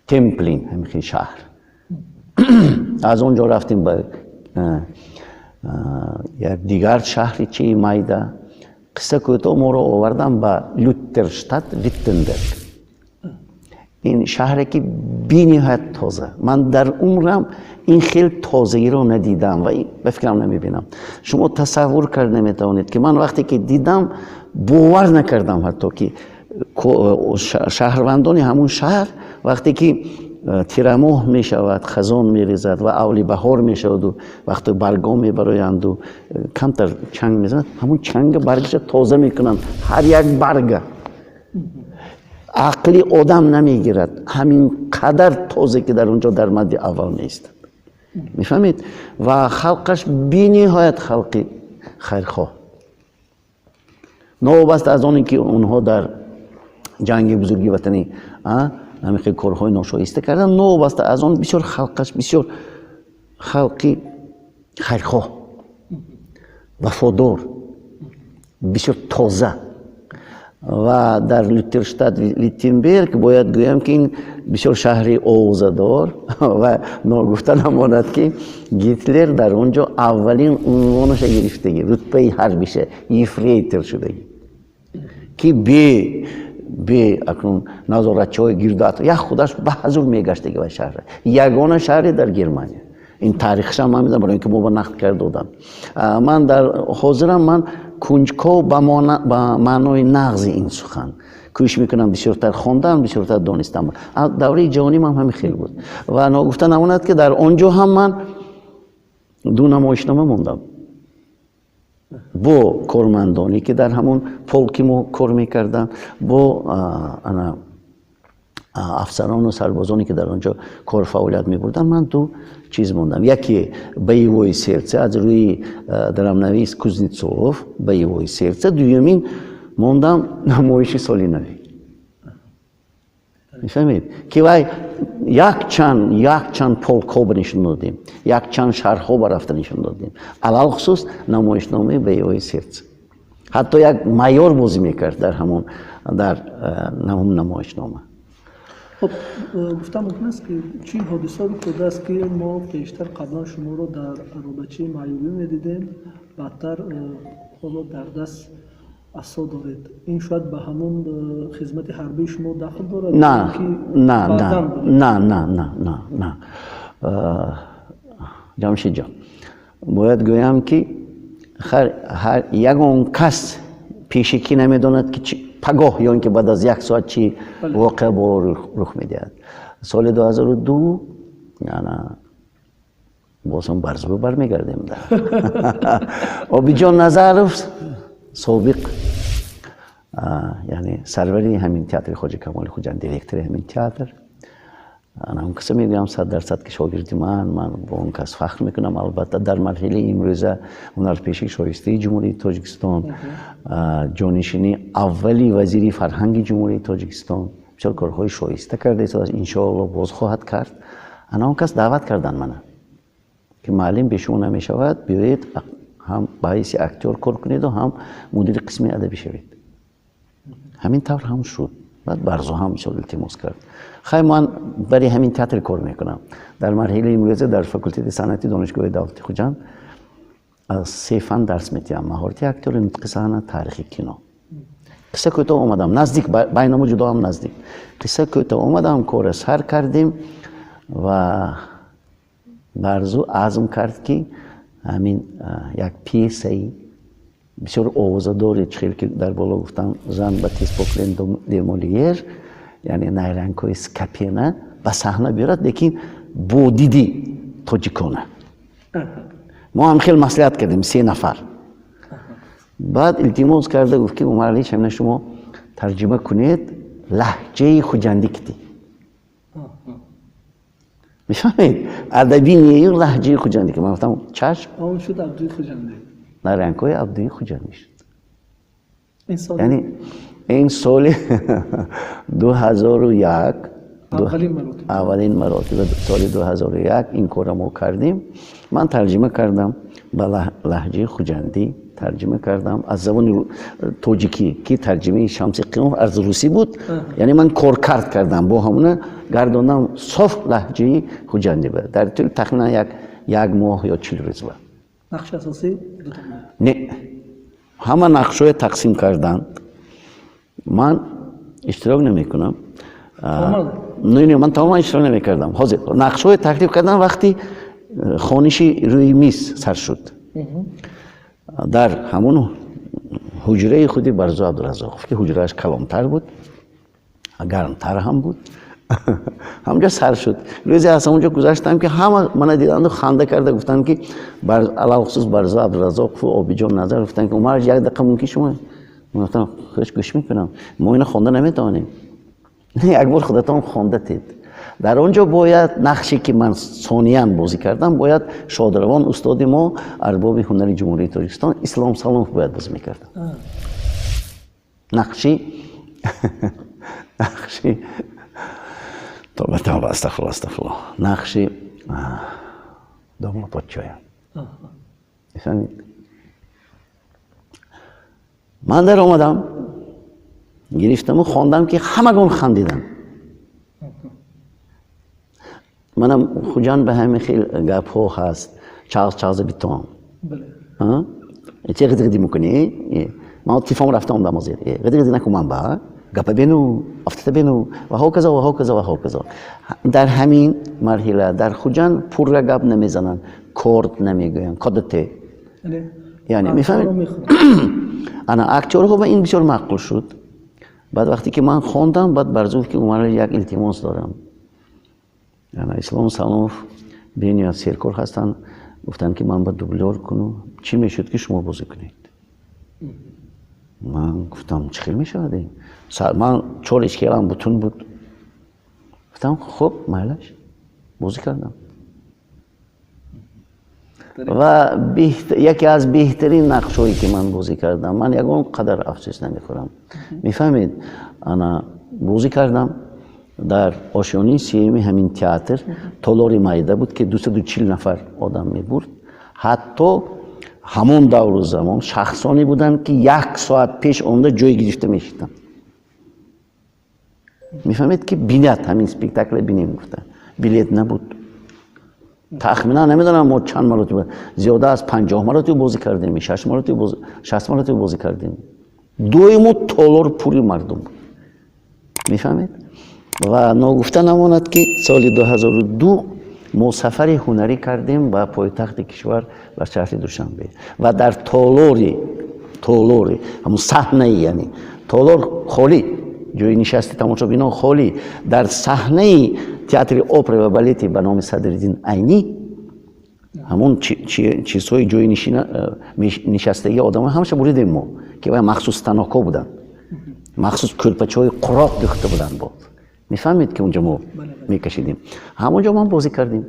تمپلین، همین شهر. از اونجا رفتیم به یک دیگر شهری چی مایده. قصه کوتاه ما رو آوردم به لوترشتات ویتنبرگ. این شهری که بی‌نهایت تازه. من در عمرم این خیلی تازگی رو ندیدم و به فکرم نمیبینم. شما تصور کرد نمیتوانید که من وقتی که دیدم باور نکردم حتی که شهروندان همون شهر وقتی که تیرماه می شود، خزان می ریزد و اولی بهار می شود و وقتی برگا می برایند و کمتر چنگ می زند، همون چنگ برگش تازه می کنند. هر یک برگ عقلی آدم نمی گیرد، همین قدر تازه که در اونجا در مد اول نیست. می فهمید؟ و خلقش بی نهایت خلقی خیرخواه، نوبسته از آنی که اونها در جنگ بزرگی وطنی همین کارهای ناشایسته کردن، نوبسته از آن بسیار خلقش بسیار خلقی خیرخواه، وفادار، بسیار تازه. و در لوترشتات ویتنبرگ باید گویم که این بسیار شهری آوازه‌دار و ناگفته نماند که گیتلر در اونجا اولین عنوانش گرفتگی، رتبه حربیشه یفریتر شدگی که به اکنون نظارتچی‌های گردات یا خودش به حضور میگشتگی و شهر یگانه شهری در گرمانیا این تاریخش هم میدم برای اینکه ما با نقد کرده بودم. من در حاضرم من کنجکاو با معنای نغز این سخن کوشش میکنم بسیارتر خواندن بسیارتر دانستم. دوره جوانی من همین خیلی بود و ناگفته نماند که در آنجا هم من 2 نمایشنامه موندم با کارمندانی که در همون پولکی ما کار میکردن، با افسران و سربازانی که در آنجا کار فعالیت میبردن. من 2 چیز موندم. یکی «Боевое сердце» از روی درامنویس کوزنیتسوف، «Боевое сердце». دومین موندم نمایش سالی نوی. میفهمید که وای یک چند پولک‌ها نشون دادیم، یک چند شهرها برافته نشون دادیم. علال خصوص نمایشنامه «Боевое сердце». حتی یک مایور بازی میکرد در همون نمایشنامه. خب گفتم ممکن است که چی حادثاتی بوده است که ما پیشتر قبلا شما رو در رابطه مایوری میدیدیم، بعدتر حالا در دست عصا دارید. این شاید به همون خدمت حربی شما دخل دارد؟ نه جمشید جان، باید گویم که هر یگان کس پیشکی نمیداند که پگاه یا اینکه بعد از 1 ساعت چی واقع با رخ میدهد. سال 2002 بازم برزبه برمیگردیم در آبیجان نظرف سابق، یعنی سروری همین تئاتر خواجه کمال خوجند، دیرکتور همین تئاتر. انا اون کسی میگم 100% که شاگردی من با اون کس فخر میکنم. البته در مرحله امروزه هنرپیشه شایسته جمهوری تاجیکستان، جانشینی اولی وزیر فرهنگ جمهوری تاجیکستان، بسیار کارهای شایسته کرده. ان شاء الله باز خواهد کرد. انا اون کس دعوت کردن منو که معلم به شما نمیشود، بیایید هم باعث اکتور کار کنید و هم مدیر قسم ادبی شوید. همین طور هم شد. بعد برزو هم شد التماس کرد. خیلی من برای همین تئاتر کار میکنم. در مرحله امروزه در فاکولته صنعتی دانشگاه دولتی خوجند از 3 فن درس میدم: مهارت اکتور، نطق صحنه، تاریخ کینو. قصه کوتاه اومدم نزدیک، بینمون جدا هم نزدیک. قصه کوتاه اومدم کار سر کردیم و برزو عزم کرد که همین یک پیسه بسیار آوازه‌دار چخیل که در بالا گفتم زن باتیس پوکلین دی مولیر، یعنی نیرنگ‌های سکپینه به صحنه بیارد، لیکن با دیدی تاجیکانه. ما هم خیلی مصلحت کردیم 3 نفر. بعد التماس کرده گفت که عمر علی شما شما ترجمه کنید لهجه خوجندی کدی. میفهمید؟ ادبی نیور لهجه خوجندی که من گفتم چشم. اون شد عبدوی خوجندی. نیرنگ‌های عبدوی خوجندی شد. این سال یعنی این سال 2001 اولین مراتب سال 2001 این کار ما کردیم. من ترجمه کردم به لهجه خوجندی، ترجمه کردم از زبان تاجیکی که ترجمه شمس قیام از روسی بود. یعنی من کارکرد کردم با همونه گرداندم صاف لهجه خوجندی بود. در طول تقریبا یک ماه یا 40 روز بود. نقش اساسی نه، همه نقش‌های تقسیم کردن. من اشتراک نمی‌کنم. نه من تمام اشتراک نمی‌کردم. حاضر نقش‌های تکلیف کردن وقتی خوانشی روی میز سر شد. در همون حجره خودی برزو عبدالرزاق که حجرهش کلانتر بود، گرمتر هم بود. همونجا سر شد. روزی از اونجا گذاشتم که همه من دیدن و خنده کرده، گفتن که علاوه خصوص برزو عبدالرزاق و آبیجان نظر گفتن که عمر یک دقیقه ممکن شما. من گفتم خودش گوش میکنم، ما اینو خوانده نمیتونیم. یک بار خودتون خوانده تید. در اونجا باید نقشی که من ثانیاً بازی کردم باید شادروان استاد ما ارباب هنر جمهوری تاجیکستان اسلام سالموف باید بازی میکردم. نقشی توبه استغفرالله نقشی داماد پادشاهی. میفهمید؟ من در آمدم گرفتم و خواندم که همگان خندیدن. منم خوجان به همین خیلی گپ ها هست. چارلز بیتون. بله. چه قدری میکنی؟ من تیفام رفتم دامازیر. قدری نکنم با. گپ بینو افتاده بینو و هاکذا و هاکذا و هاکذا. در همین مرحله در خوجند پور گپ نمیزنن، کورد نمیگوین، کدته یعنی میفهمید. انا اکتور ها و این بسیار معقول شد. بعد وقتی که من خوندم بعد برزوف که اومد یک التماس دارم، یعنی اسلام سلاموف بینیاد سیرکور هستن، گفتن که من باید دوبلور کنم، چی میشد که شما بازی کنید؟ من گفتم چه خیلی میشد؟ من 4 کیلوام بتون بود. گفتم خب مالش بازی کردم و یکی از بهترین نقشهایی که من بازی کردم. من یکون قدر افسوس نمیخورم. میفهمید؟ انا بازی کردم در آشیانه سیمی همین تئاتر تالاری مایده بود که 240 نفر آدم میبرد. حتی همون دور و زمان شخصانی بودن که 1 ساعت پیش اونجا جای گرفته میشدن. میفهمید که بینید همین اسپکتاکل بینیم گفتن. بلیت نبود. تخمینا نمیدونم ما چند مرتبه زیاده از 50 مرتبه بازی کردیم، 60 مرتبه بازی کردیم. دویمو تالار پوری مردم بود. میفهمید؟ و نگفته نماند که سال 2002 ما سفر هنری کردیم به پایتخت کشور و شهر دوشنبه و در تالاری همون صحنه، یعنی تالار خالی، جای نشست تماشابینان خالی، در صحنه تئاتر اپرا و بالت به نام صدرالدین عینی همون چیزهای جای نشستگی آدم همشه بریدیم ما که مخصوص تناکا بودن، مخصوص کلپچه های قرات ریخته بودن با. میفهمید که اونجا ما میکشیدیم. همونجا ما بازی کردیم.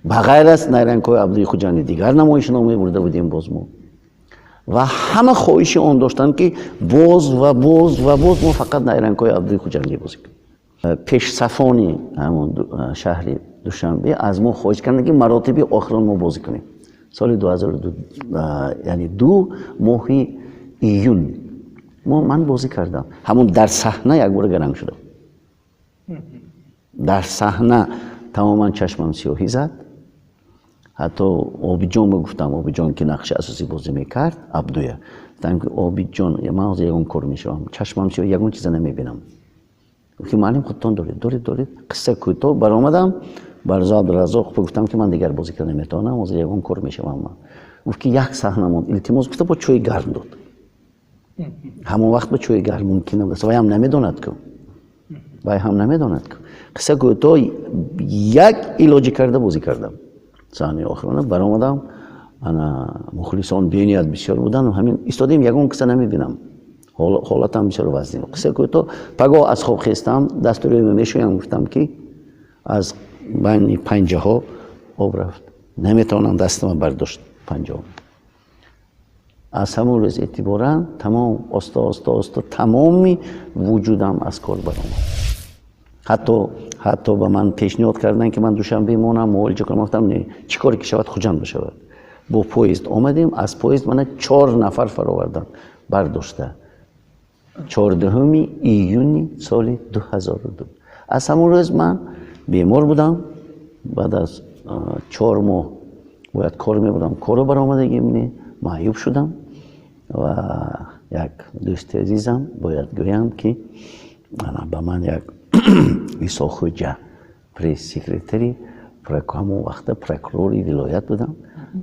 بغیر از نیرنگ‌های عبدوی خوجانی دیگر نمایشنامه برده بودیم باز ما. و همه خواهش اون داشتن که باز ما فقط نیرنگ‌های عبدوی خوجانی بازی کنیم. پیش صفانی همون شهر دوشنبه از ما خواهش کردن که مراتب آخران ما بازی کنیم. سال 2002 یعنی 2 ماه ایون من بازی کردم. همون در صحنه یک بار گرنگ شدم. در صحنه تماما چشمم سیاهی زد. حتی آبی جان گفتم، آبی جان که نقش اساسی بازی میکرد عبدویه، گفتم که آبی جان من از یکون کار میشم، چشمم سیاه یکون چیز نمیبینم. که معلم خودتون دارید قصه کوتاه برآمدم برزا عبدالرزاق گفتم که من دیگر بازی کردن نمیتونم، از یکون کار میشم. اما گفت که یک صحنه مون التماس گفت با چای گرم داد. همون وقت با چای گرم ممکنه بود. وای هم نمیدوند که قصه کوتاه یک علاج کرده بازی کردم. صحنه آخرانه برآمدم، انا مخلصان بینیاد بسیار بودن و همین ایستادیم یکون قصه نمیبینم. حالتم بسیار وزنی. قصه کوتاه پگاه از خواب خستم، دستوری میشویم گفتم که از بین پنجه ها آب رفت، نمیتونم دستم برداشت پنجه ها. از همون روز اعتباراً تمام آستا تمامی وجودم از کار برآمد. حتی به من پیشنهاد کردن که من دوشنبه مونم معالجه کنم. گفتم نه، چیکاری که شود خوجند بشود. با پویزد آمدیم، از پویزد من 4 نفر فراوردن برداشته. 14 ایونی سال 2002. از همون روز من بیمار بودم. بعد از 4 ماه باید کار میبودم، کارو برآمدگی منی معیوب شدم و یک دوست عزیزم باید گویم که به من یک ایسا خوجه پریس سیکرتری همون وقت پرکروری ولایت بودم.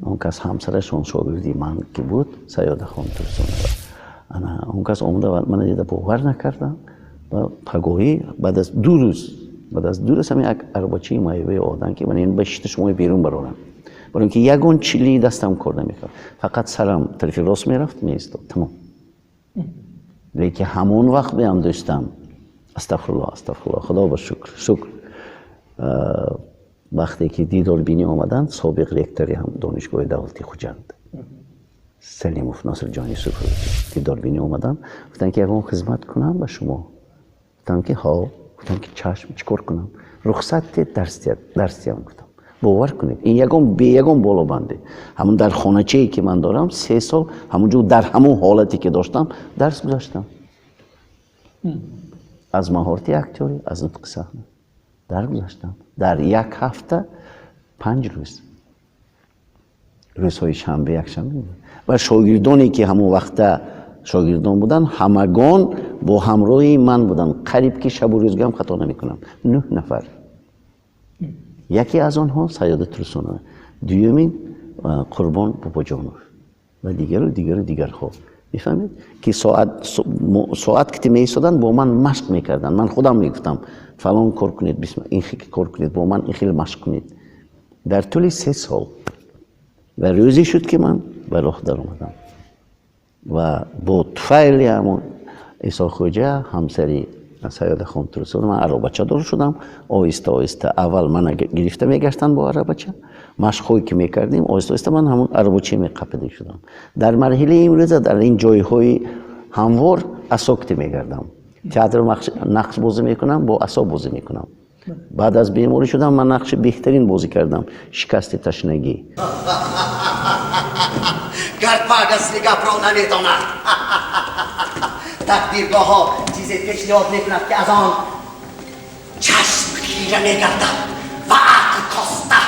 اون کس همسرشون شاگردی من که بود سیاده خان ترسونه. اون کس آمده و من دیده باور نکردم و پگاهی بعد از 2 روز همین یک ارباچه مایوه آدن که من این بشتش موی بیرون برارم، برای اینکه یگون چیلی دستم کار نمیکرد، فقط سرم طرف راست میرفت میایستاد تمام. لیکن همون وقت بهم داشتم استغفرالله خدا با شکر وقتی که دیدار بینی آمدن سابق رکتری هم دانشگاه دولتی خوجند سلیموف ناصر جانی سفر دیدار بینی آمدن، گفتن که یکون خدمت کنم به شما. گفتم که ها، گفتم که چشم چیکار کنم؟ رخصت درسی هم گفتم. باور کنید این یکون بالا بنده. همون در خانه‌چه‌ای که من دارم 3 سال همونجا در همون حالتی که داشتم درس گذاشتم. از مهارت اکتوری، از نطق صحنه درگذشتم. در 1 هفته 5 روزهای شنبه یک شنبه و شاگردانی که همون وقت шогирдон буданд, ҳамагон бо ҳамроҳи ман буданд. қариб ки шабу рӯзгам хато намекунам, 9 нафар. яке аз онҳо Саёдат Русунова, дуюмин Қурбон Бобоҷонов ва дигарҳо. мефаҳмед ки соат ки меистоданд бо ман машқ мекарданд. Ман худам мегуфтам фалон кор кунед, ин хел кор кунед, бо ман ин хел машқ кунед. дар тӯли 3 сол ва рӯзе шуд ки ман ба роҳ даромадам ва бо туфайли ҳамон Исоқхоҷа, ҳамсари Саёдахон Турсунова, ман аробачадор шудам. Оҳиста оҳиста аввал мана гирифта мегаштанд бо аробача, машқҳое ки мекардем, оҳиста оҳиста ман ҳамон аробачаи меқапида шудам. дар марҳилаи имрӯза дар ин ҷойҳои ҳамвор асокти мегардам. театр нақш бозӣ мекунам, бо асо бозӣ мекунам. баъд аз беморӣ шудам, ман нақши беҳтарин бозӣ кардам, шикасти ташнагӣ. гарпагасли гапро наметонад. тақдиргоҳҳо чизе пешниҳод мекунад ки аз он чашм хира мегардад ва ақл коста.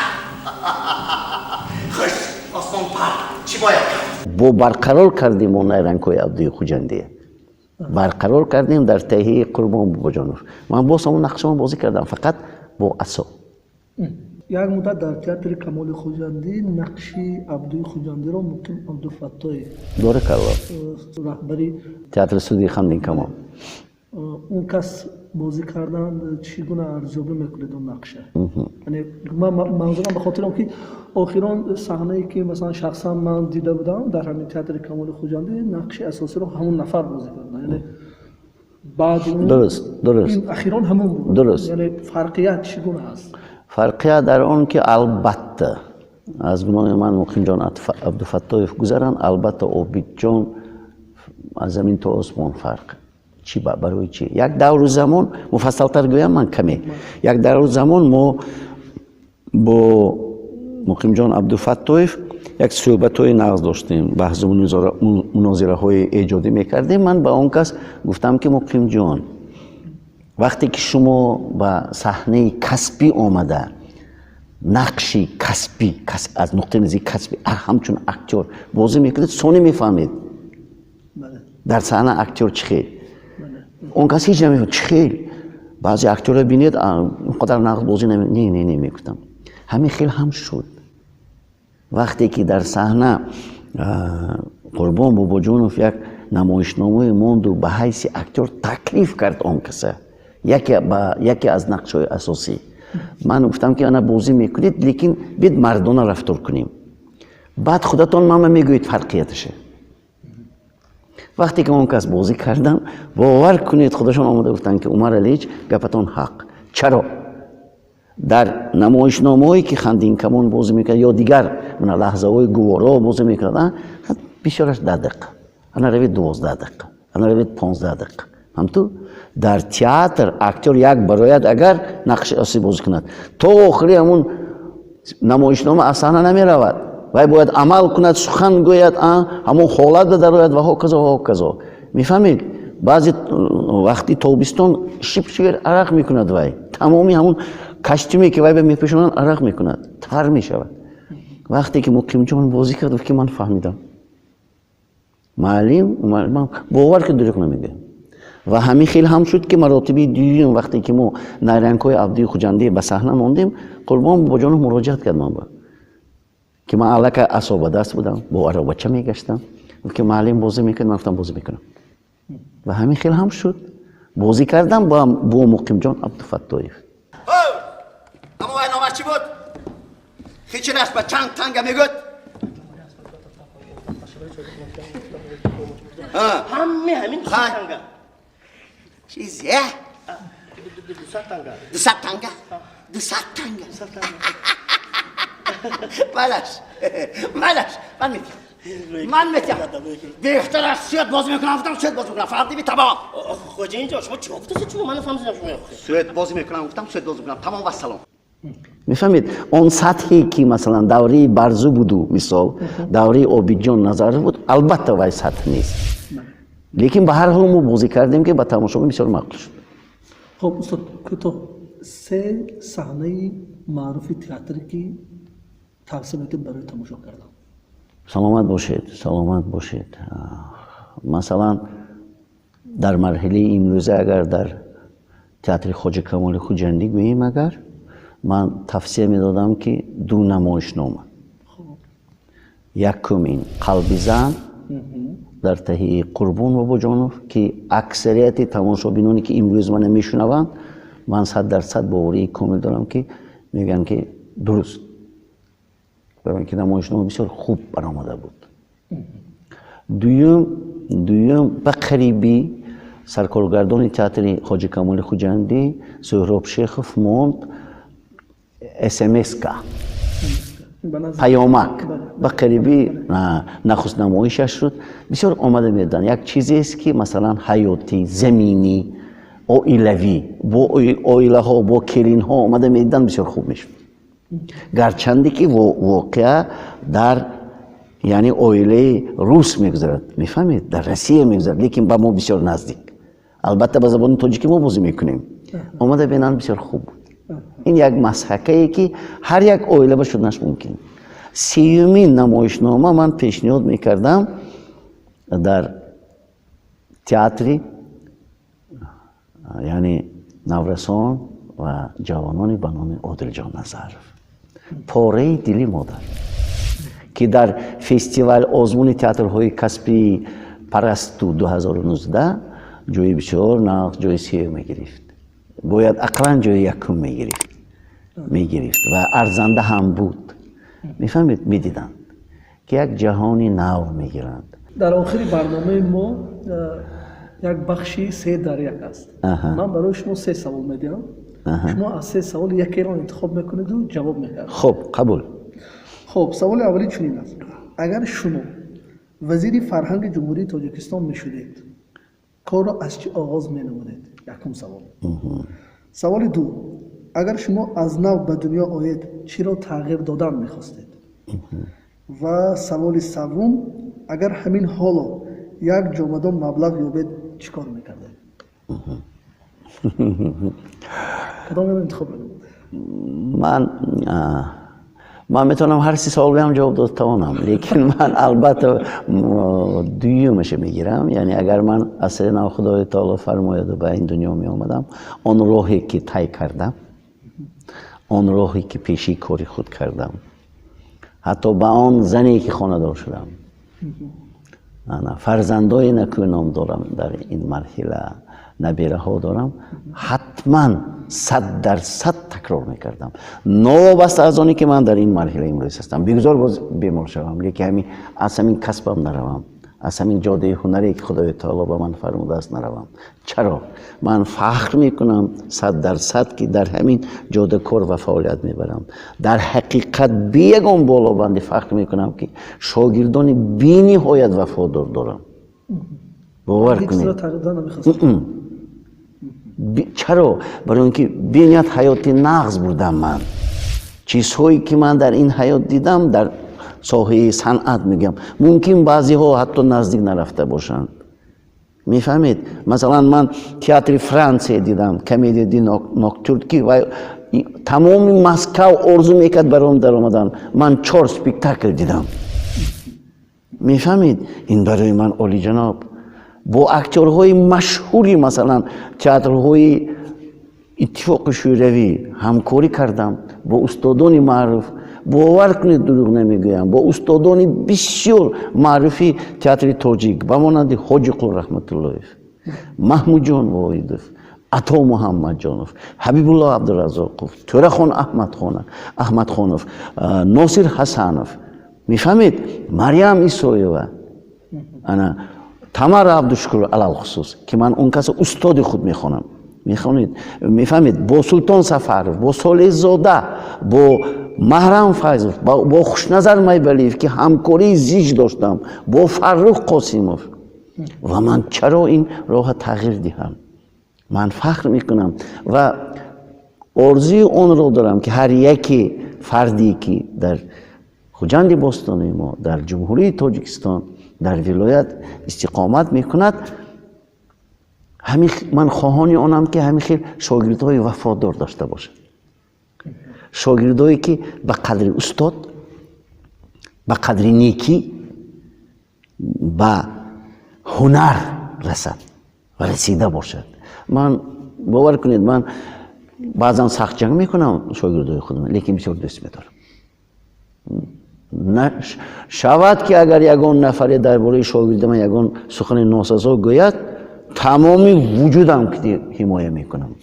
хуш, осмонпар чӣ бояд кард? бо барқарор кардем мо найрангҳои Абдуи Хуҷандӣ, барқарор кардем дар таҳии Қурбон Бобоҷонов. ман боз ҳамон нақшамо бозӣ кардам, фақат бо асо. як муддат дар театри Камоли Хуҷандӣ нақши Абдуи Хуҷандиро Муқим Абдулфаттоев дора карда, раҳбари театри Студияи Хамдин Камол. он кас бозӣ карданд. чӣ гуна арзёбӣ мекунед он нақша? яъне манзурам ба хотир он ки охирон саҳнае ки масалан шахсан ман дида будам дар ҳамин театри Камоли Хуҷандӣ, нақши асосиро ҳамон нафар бозӣ карданд. яъне баъди дуруст ахирон ҳамон буд. дуруст. яъне фарқият чӣ гуна аст? фарқият дар он ки албатта аз гумони ман Муқимҷон Абдулфаттоев гузаранд, албатта Обидҷон аз замин то осмон фарқ. чӣ барои чӣ? як давру замон, муфассалтар гӯям ман каме, як давру замон мо бо Муқимҷон Абдулфаттоев як суҳбатҳои нағз доштем, баҳзу мунозираҳои эҷодӣ мекардем. ман ба он кас гуфтам ки Муқимҷон, вақте ки шумо ба саҳнаи касбӣ омада, нақши касбӣ аз нуқтаи назари касбӣ ҳамчун актёр бозӣ мекунед, сони мефаҳмед дар саҳна актёр чӣ хел. он кас ҳеҷ намефаҳмед чӣ хел. баъзе актёрро бинед инқадар нағз бозӣ не мегуфтам. ҳамин хел ҳам шуд. вақте ки дар саҳна Қурбон Бобоҷонов як намоишномаи монду ба ҳайси актёр таклиф кард он каса, яке аз нақшҳои асосӣ. ман гуфтам ки ана бозӣ мекунед, лекин бед мардона рафтор кунем. баъд худатон мама мегӯед фарқияташа. вақте ки он кас бозӣ кардам, бовар кунед, худашон омада гуфтанд ки Умар Алиевич, гапатон ҳақ. чаро? дар намоишномаҳое ки Хамдин Камол бозӣ мекард ё дигар лаҳзаҳои гуворо бозӣ мекарданд, бисёраш 10 дақиқа, ана равед 12 дақиқа, ана равед 15 дақиқа. ҳамту дар театр актёр як барояд агар нақши асосӣ бозӣ кунад, то охири ҳамун намоишнома аз саҳна намеравад. вай бояд амал кунад, сухан гӯяд, ҳамон ҳолат дарояд ва ҳоказо. мефаҳмед? баъзе вақти тобистон шипшивер арақ мекунад, вай тамоми ҳамун костюме ки вай мепӯшонад арақ мекунад, тар мешавад. вақте ки Муқимҷон бозӣ кард, ки ман фаҳмидам, маълим бовар ки дурӯғ намегӯям. ва ҳамин хел ҳам шуд ки маротиби дуюм вақте ки мо найрангҳои Абдуи Хуҷандӣ ба саҳна мондем, Қурбон Бобоҷонов муроҷиат кард ман ки ман аллака асо ба даст будам, бо аробача мегаштам, ки маълим бозӣ мекард, ман гуфтам бозӣ мекунам. ва ҳамин хел ҳам шуд. бозӣ кардам бо Муқимҷон Абдулфаттоев. اما وای نامش چی بود؟ خیچنش با چند تنگه میگود؟ همین 200 تنگه چیزیه؟ 200 تنگه 200 تنگه بلش من میتیم بهتر از سویت بازی میکنم گفتم سویت بازی میکنم فقط دیمی تمام خوجه اینجا شما چی گفته چی من نفهمیدم شما سویت بازی میکنم گفتم سویت بازی میکنم تمام و سلام. мефаҳмед он сатҳе ки масалан давраи Барзу буду, мисол давраи Обидҷон Назаров буд, албатта вай сатҳ нест, лекин ба ҳар ҳол мо бозӣ кардем ки ба тамошобин бисёр мақбул шуд. хоб устод кӯтоҳ се саҳнаи маъруфи театре ки тавсия метед барои тамошо кардан? саломат бошед. مثلا در مرحله امروزه اگر در تئاتر خواجه کمال خوجندی گوییم اگر من توصیه میدادم که دو نمایشنامه یکم این قلبی زن در تهیه قربون باباجانوف که اکثریت تماشابینانی که امروز من میشنوند من 100% باوری کامل دارم که میگن که درست برای اینکه نمایشنامه بسیار خوب برآمده بود. دویم به قریبی سرکارگردان تئاتر خواجه کمال خوجندی سهراب شیخوف موند SMS که پیامک به قریبی نخست نمایشش شد بسیار آمده میدن. یک چیزی است که مثلا حیاتی زمینی اویلوی با اویله ها با کلین ها آمده میدن بسیار خوب میشد. گرچندی که واقعا در یعنی اویله روس میگذرد میفهمید در روسیه میگذرد لیکن با ما بسیار نزدیک. البته به زبان تاجیکی ما بازی میکنیم. آمده بینن بسیار خوب بود. این یک مسحکه ای که هر یک اویله بشدنش ممکن. سیومین نمایشنامه من پیشنهاد میکردم در تئاتر یعنی نورسان و جوانان به نام عادل جان نظرف پاره دلی مادر که در فستیوال آزمون تئاترهای کسبی پرستو 2019 جای بسیار نقش جای سیوم میگرفت. باید اقلا جای یکم میگرفت و ارزنده هم بود. میفهمید میدیدند که یک جهانی نو میگیرند. در آخر برنامه ما یک بخشی 3 در 1 است. من برای شما 3 سوال میدم. شما از 3 سوال یکی را انتخاب میکنید و جواب میدید. خب قبول. خب سوال اولی چنین است: اگر شما وزیر فرهنگ جمهوری تاجیکستان میشدید کار را از چی آغاز مینمودید؟ یکم سوال. سوال دو: اگر شما از نو به دنیا آیید چی را تغییر دادن میخواستید؟ و سوال سوم: اگر همین حالا یک جامدان مبلغ یابید چی کار میکردید؟ کدام رو انتخاب کنید؟ من میتونم هر 3 سوال هم جواب داد توانم لیکن من البته دویمش میگیرم. یعنی اگر من اصلا نو خدای تعالی فرماید و به این دنیا می آمدم آن راهی که طی کردم آن راهی که پیشی کاری خود کردم حتی به آن زنی که خانه‌دار شدم فرزندای نکونام دارم در این مرحله نبیره ها دارم حتما 100% تکرار میکردم نوابسته از آنی که من در این مرحله امروز هستم بگذار باز بیمار شوم لیکن از همین کسبم نروم از همین جاده هنری که خدای تعالی به من فرموده است نروم. چرا؟ من فخر میکنم 100% که در همین جاده کار و فعالیت میبرم. در حقیقت بیگم بالا بندی فخر میکنم که شاگردان بی نهایت وفادار دارم. باور کنید. چرا؟ برای اینکه بینیت حیاتی نغز بودم. من چیزهایی که من در این حیات دیدم در ساحه صنعت میگم ممکن بعضی ها حتی نزدیک نرفته باشند. میفهمید؟ مثلا من تئاتر فرانسه دیدم کمدی دی نوکتورکی و تمام مسکو آرزو میکرد برام در آمدن. من 4 سپیکتاکل دیدم. میفهمید؟ این برای من عالی جناب. با اکتورهای مشهوری مثلا تئاترهای اتفاق شوروی همکاری کردم با استادان معروف. باور کنید دروغ نمیگویم با استادان بسیار معروفی تئاتر تاجیک به مانند حاجی قل رحمت الله محمود جان واحدوف عطا محمد جانوف حبیب الله عبدالرزاقوف تورخان احمد خانوف ناصر حسنوف میفهمید مریم ایسایوه انا تمر عبدالشکور علال خصوص که من اون کس استاد خود میخوانم میفهمید با سلطان سفرов با صالح زاده با محرم فیضوف با خوشنظر میبلیف که همکاری زیج داشتم با فرخ قاسیموف و من چرا این راه تغییر دهم؟ من فخر میکنم و آرزوی اون رو دارم که هر یکی فردی که در خوجند باستانی ما در جمهوری تاجیکستان در ولایت استقامت میکند من خواهانی آنم که همین خیلی شاگردهای وفادار داشته باشه. شاگردایی که به قدر استاد به قدر نیکی به ҳунар расад ва расида бошад. ман бовар кунед, ман баъзан сахт ҷанг мекунам шогирдои худам, лекин бисёр дӯст медорам. шавад ки агар ягон нафаре дар бораи шогирди ман ягон сухани носазо гӯяд, тамоми вуҷудам ҳимоя мекунам.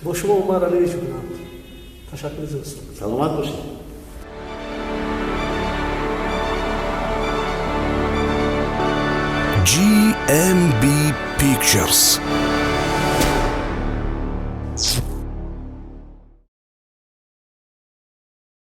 бо шумо умар алиевич будам. ташаккури зиёд. саломат бошед. GMB Pictures.